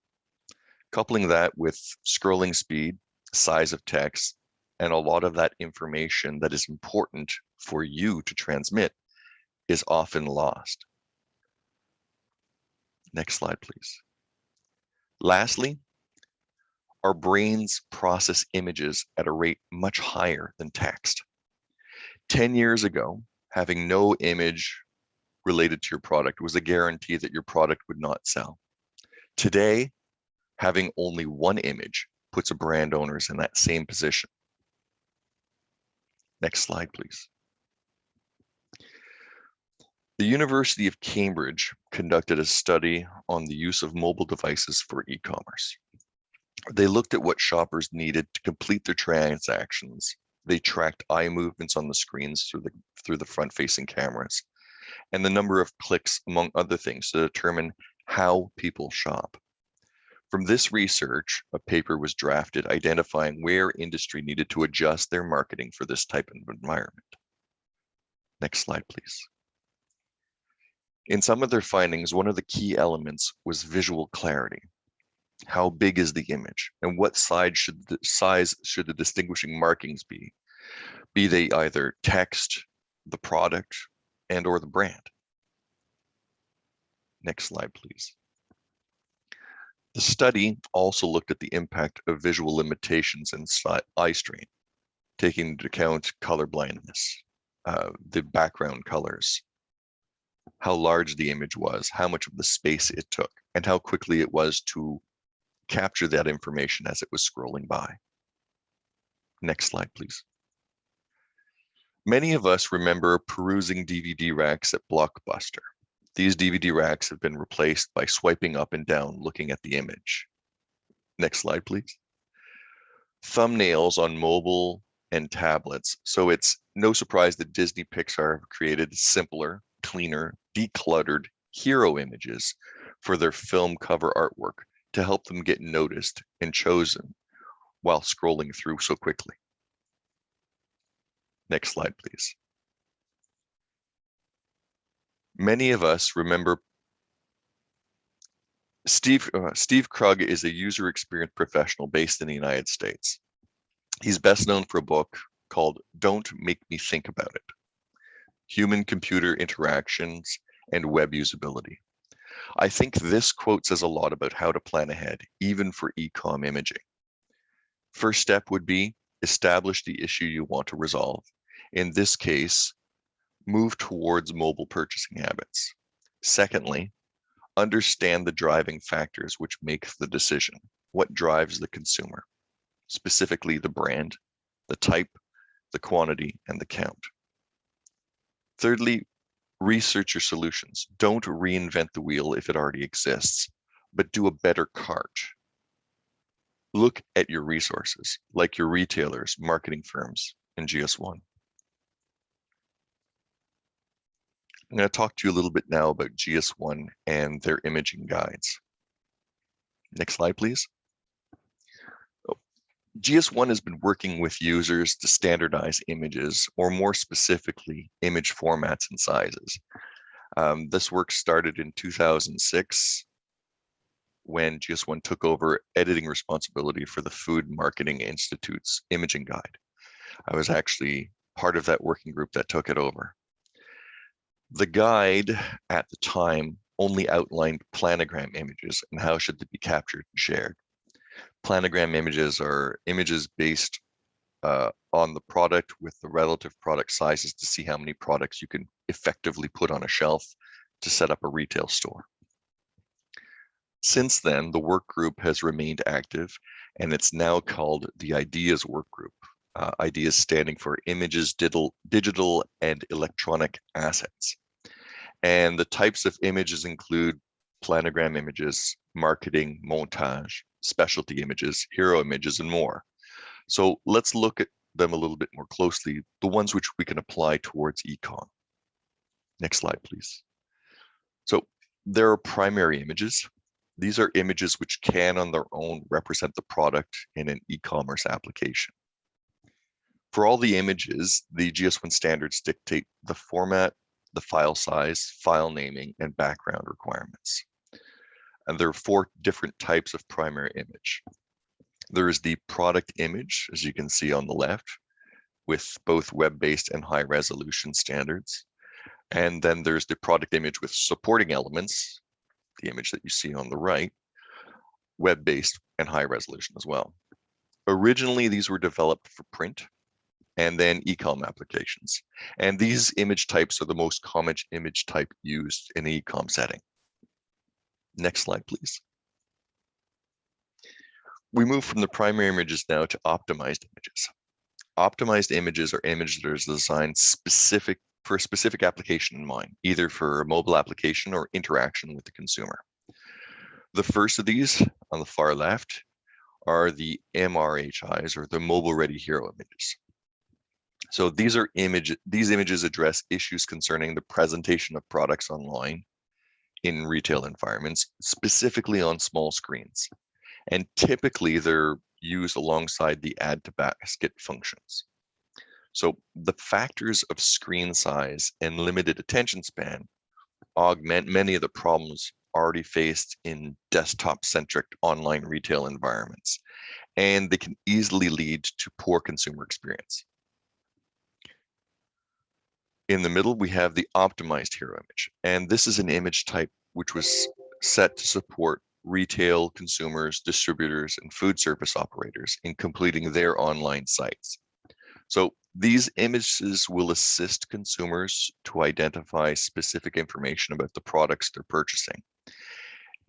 Coupling that with scrolling speed, size of text, and a lot of that information that is important for you to transmit is often lost. Next slide, please. Lastly, our brains process images at a rate much higher than text. 10 years ago, having no image related to your product was a guarantee that your product would not sell. Today, having only one image puts a brand owners in that same position. Next slide, please. The University of Cambridge conducted a study on the use of mobile devices for e-commerce. They looked at what shoppers needed to complete their transactions. They tracked eye movements on the screens through the front-facing cameras, and the number of clicks, among other things, to determine how people shop. From this research, a paper was drafted identifying where industry needed to adjust their marketing for this type of environment. Next slide, please. In some of their findings, one of the key elements was visual clarity. How big is the image, and what size should the distinguishing markings be? Be they either text, the product, and or the brand. Next slide, please. The study also looked at the impact of visual limitations and eye strain, taking into account color blindness, the background colors, how large the image was, how much of the space it took, and how quickly it was to capture that information as it was scrolling by. Next slide, please. Many of us remember perusing DVD racks at Blockbuster. These DVD racks have been replaced by swiping up and down, looking at the image. Next slide, please. Thumbnails on mobile and tablets. So it's no surprise that Disney Pixar have created simpler, cleaner, decluttered hero images for their film cover artwork to help them get noticed and chosen while scrolling through so quickly. Next slide, please. Many of us remember Steve Krug is a user experience professional based in the United States. He's best known for a book called Don't Make Me Think About It: Human-Computer Interactions and Web Usability. I think this quote says a lot about how to plan ahead, even for e-com imaging. First step would be establish the issue you want to resolve. In this case, move towards mobile purchasing habits. Secondly, understand the driving factors which make the decision. What drives the consumer? Specifically the brand, the type, the quantity, and the count. Thirdly, research your solutions. Don't reinvent the wheel if it already exists, but do a better cart. Look at your resources, like your retailers, marketing firms, and GS1. I'm going to talk to you a little bit now about GS1 and their imaging guides. Next slide, please. GS1 has been working with users to standardize images, or more specifically, image formats and sizes. This work started in 2006 when GS1 took over editing responsibility for the Food Marketing Institute's imaging guide. I was actually part of that working group that took it over. The guide at the time only outlined planogram images and how should they be captured and shared. Planogram images are images based on the product with the relative product sizes to see how many products you can effectively put on a shelf to set up a retail store. Since then, the work group has remained active, and it's now called the IDEAS work group. IDEAS standing for Images, Digital and Electronic Assets. And the types of images include planogram images, marketing, montage, specialty images, hero images, and more. So let's look at them a little bit more closely, the ones which we can apply towards econ. Next slide, please. So there are primary images. These are images which can on their own represent the product in an e-commerce application. For all the images, the GS1 standards dictate the format, the file size, file naming, and background requirements. And there are 4 different types of primary image. There is the product image, as you can see on the left, with both web-based and high resolution standards. And then there's the product image with supporting elements, the image that you see on the right, web-based and high resolution as well. Originally, these were developed for print and then e-com applications. And these image types are the most common image type used in an e-com setting. Next slide, please. We move from the primary images now to optimized images. Optimized images are images that are designed for a specific application in mind, either for a mobile application or interaction with the consumer. The first of these on the far left are the MRHIs, or the mobile ready hero images. So these images address issues concerning the presentation of products online in retail environments, specifically on small screens. And typically they're used alongside the add to basket functions. So the factors of screen size and limited attention span augment many of the problems already faced in desktop-centric online retail environments, and they can easily lead to poor consumer experience. In the middle, we have the optimized hero image, and this is an image type which was set to support retail consumers, distributors, and food service operators in completing their online sites. So these images will assist consumers to identify specific information about the products they're purchasing.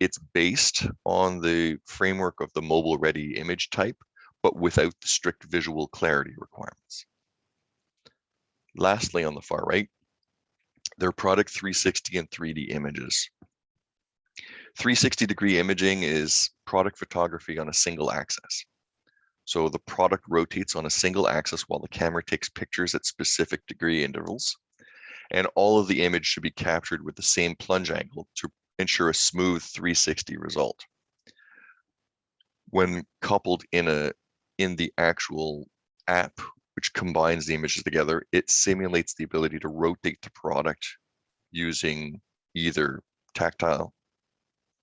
It's based on the framework of the mobile ready image type, but without the strict visual clarity requirements. Lastly, on the far right, there are product 360 and 3D images. 360-degree imaging is product photography on a single axis. So the product rotates on a single axis while the camera takes pictures at specific degree intervals. And all of the image should be captured with the same plunge angle to ensure a smooth 360 result. When coupled in the actual app, which combines the images together, it simulates the ability to rotate the product using either tactile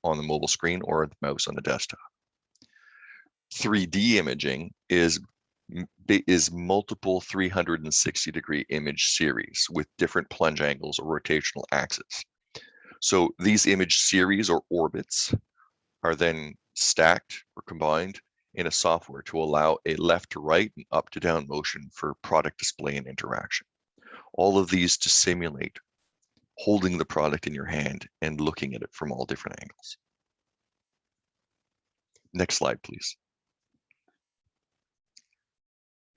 on the mobile screen or the mouse on the desktop. 3D imaging is multiple 360-degree image series with different plunge angles or rotational axes. So these image series or orbits are then stacked or combined in a software to allow a left to right and up to down motion for product display and interaction. All of these to simulate holding the product in your hand and looking at it from all different angles. Next slide, please.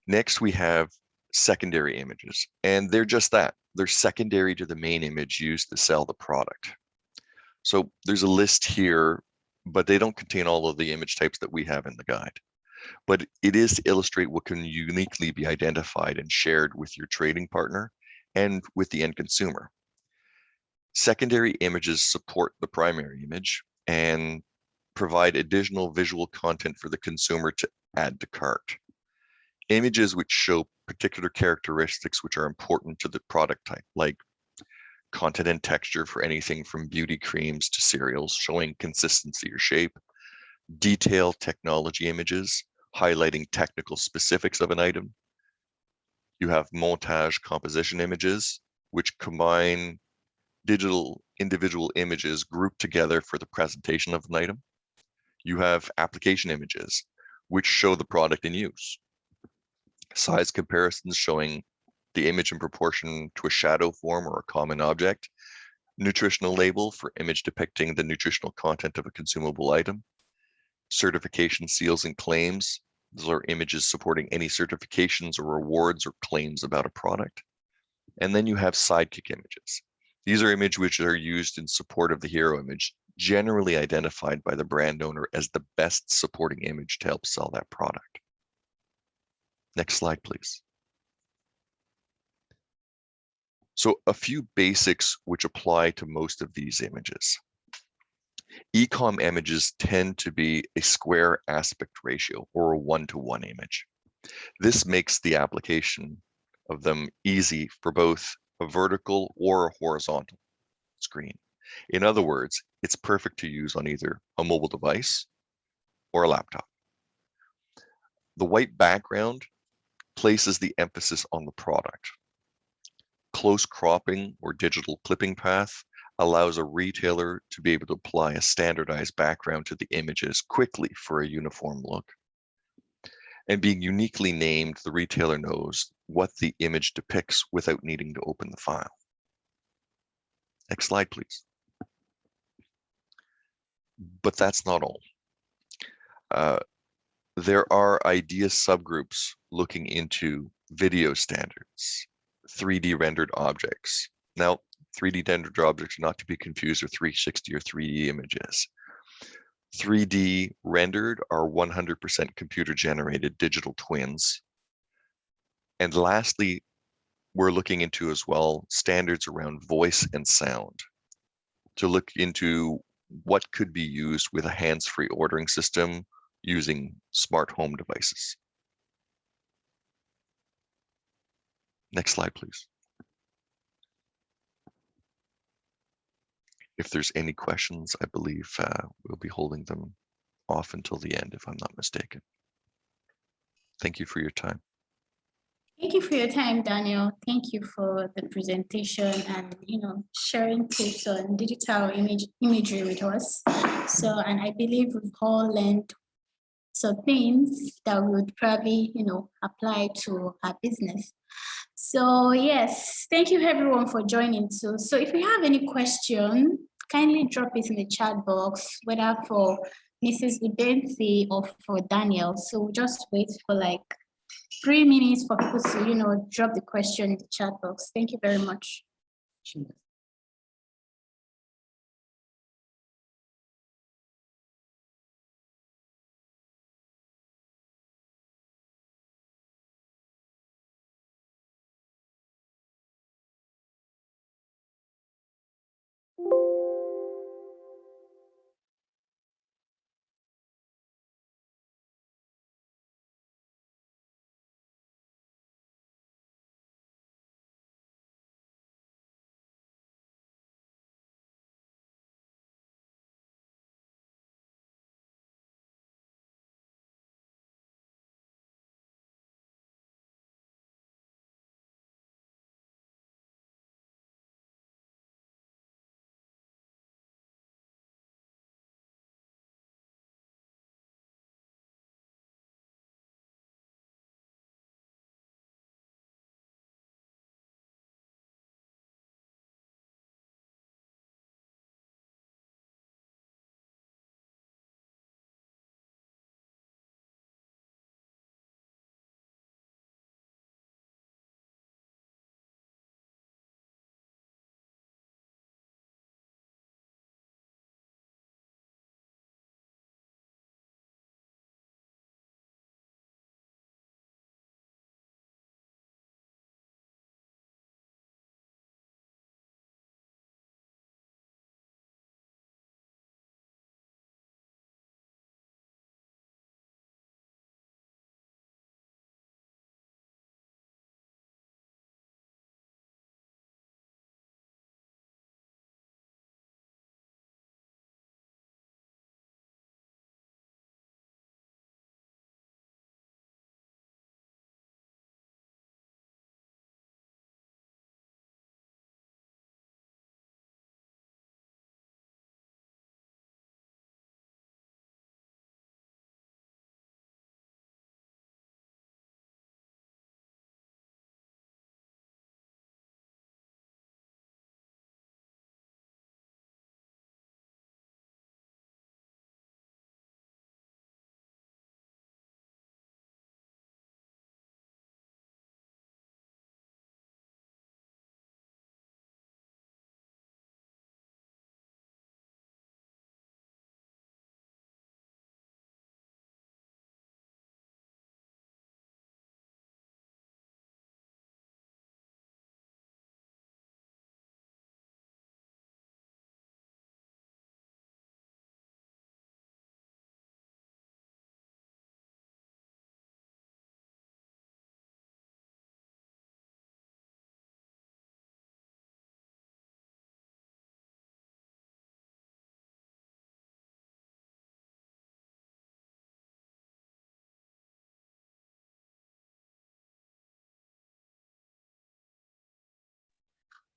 Next, we have secondary images, and they're just that. They're secondary to the main image used to sell the product. So there's a list here, but they don't contain all of the image types that we have in the guide. But it is to illustrate what can uniquely be identified and shared with your trading partner and with the end consumer. Secondary images support the primary image and provide additional visual content for the consumer to add to cart. Images which show particular characteristics which are important to the product type, like content and texture for anything from beauty creams to cereals, showing consistency or shape. Detailed technology images, highlighting technical specifics of an item. You have montage composition images, which combine digital individual images grouped together for the presentation of an item. You have application images, which show the product in use. Size comparisons showing the image in proportion to a shadow form or a common object. Nutritional label for image depicting the nutritional content of a consumable item. Certification seals and claims. Those are images supporting any certifications or rewards or claims about a product. And then you have sidekick images. These are images which are used in support of the hero image, generally identified by the brand owner as the best supporting image to help sell that product. Next slide, please. So a few basics which apply to most of these images. E-com images tend to be a square aspect ratio or a 1-to-1 image. This makes the application of them easy for both a vertical or a horizontal screen. In other words, it's perfect to use on either a mobile device or a laptop. The white background places the emphasis on the product. Close cropping or digital clipping path allows a retailer to be able to apply a standardized background to the images quickly for a uniform look. And being uniquely named, the retailer knows what the image depicts without needing to open the file. Next slide, please. But that's not all. There are IDEA subgroups looking into video standards, 3D rendered objects. Now, 3D rendered objects are not to be confused with 360 or 3D images. 3D rendered are 100% computer generated digital twins. And lastly, we're looking into as well standards around voice and sound to look into what could be used with a hands-free ordering system using smart home devices. Next slide, please. If there's any questions, I believe we'll be holding them off until the end, if I'm not mistaken. Thank you for your time. Thank you for your time, Daniel. Thank you for the presentation and sharing tips on digital imagery with us. So, and I believe we've all learned some things that we would probably apply to our business. So yes, thank you everyone for joining too. So if you have any question, kindly drop it in the chat box, whether for Mrs. Udensi or for Daniel. So we'll just wait for like 3 minutes for people to, drop the question in the chat box. Thank you very much.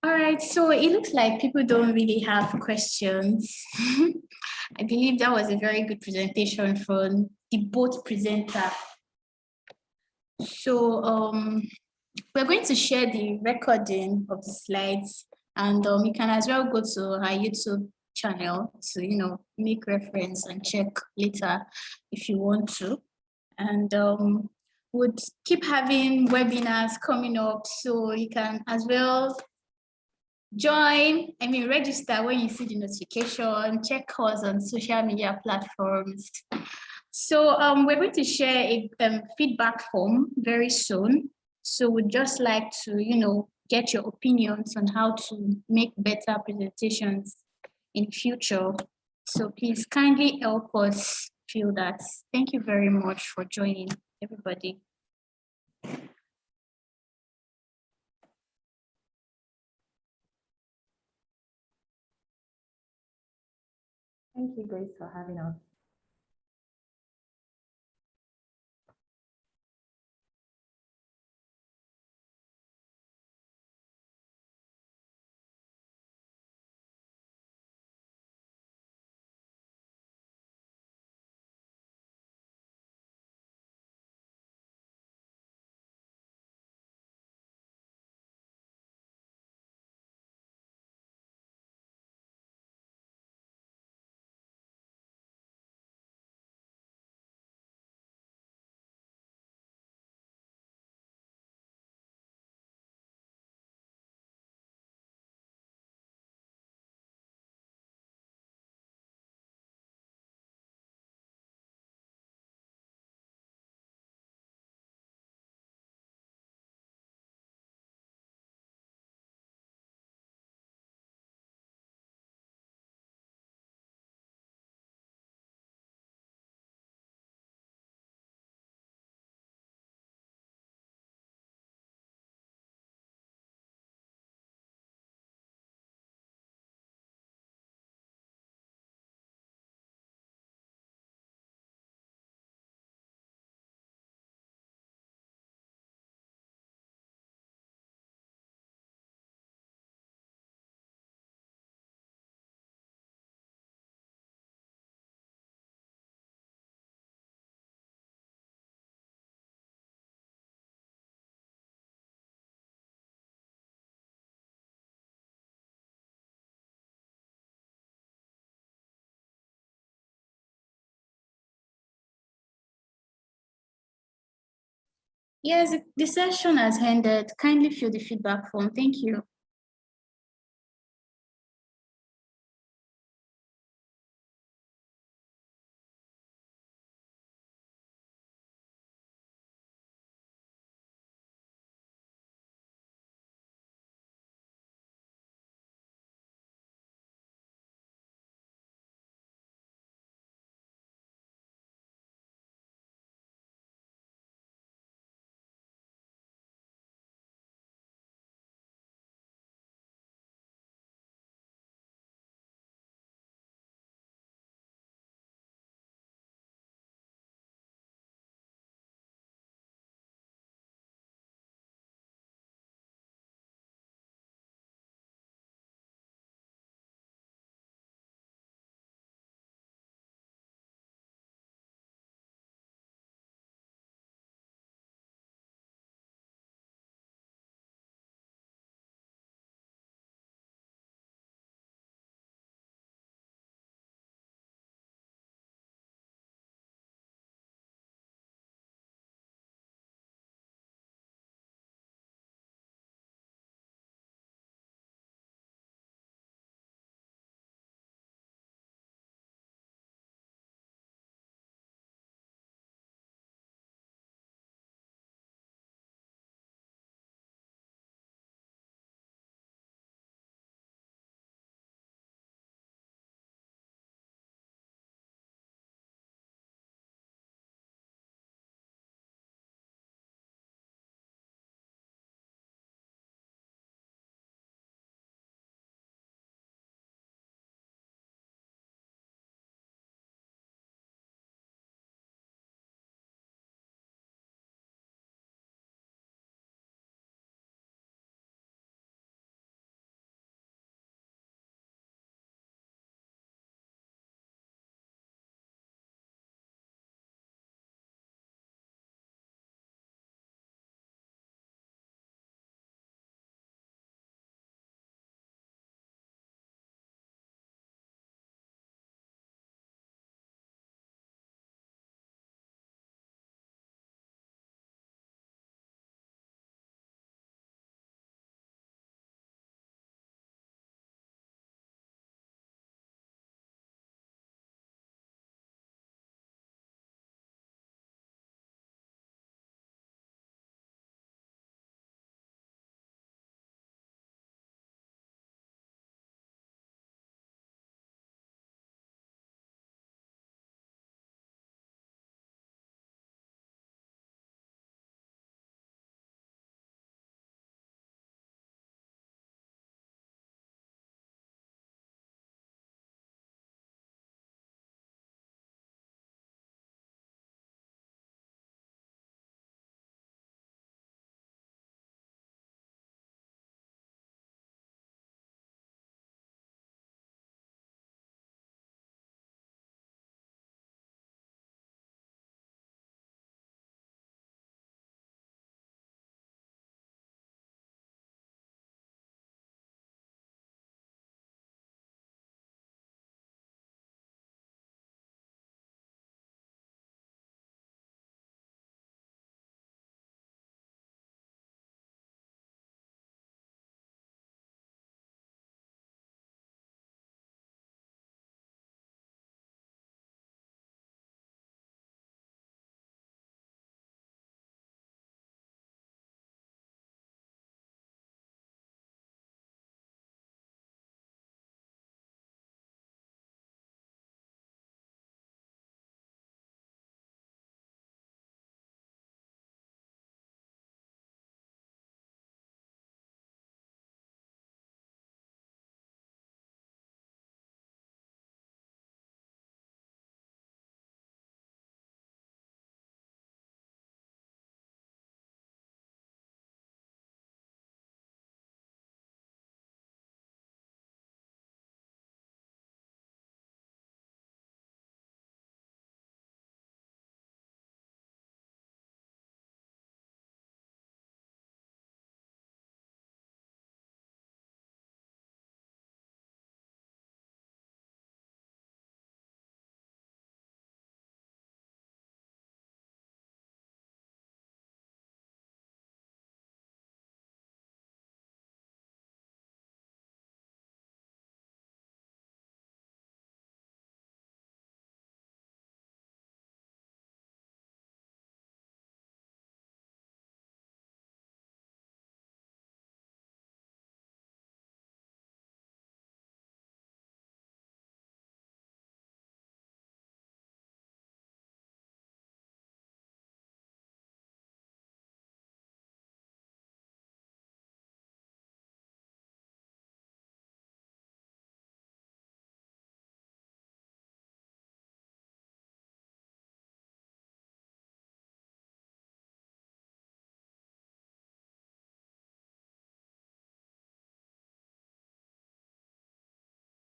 All right, so it looks like people don't really have questions. I believe that was a very good presentation from the both presenter. So we're going to share the recording of the slides, and you can as well go to our YouTube channel to make reference and check later if you want to. And would keep having webinars coming up, so you can as well register when you see the notification, check us on social media platforms. So we're going to share a feedback form very soon. So we'd just like to, get your opinions on how to make better presentations in future. So please kindly help us fill that. Thank you very much for joining, everybody. Thank you, Grace, for having us. Yes, the session has ended. Kindly fill the feedback form. Thank you.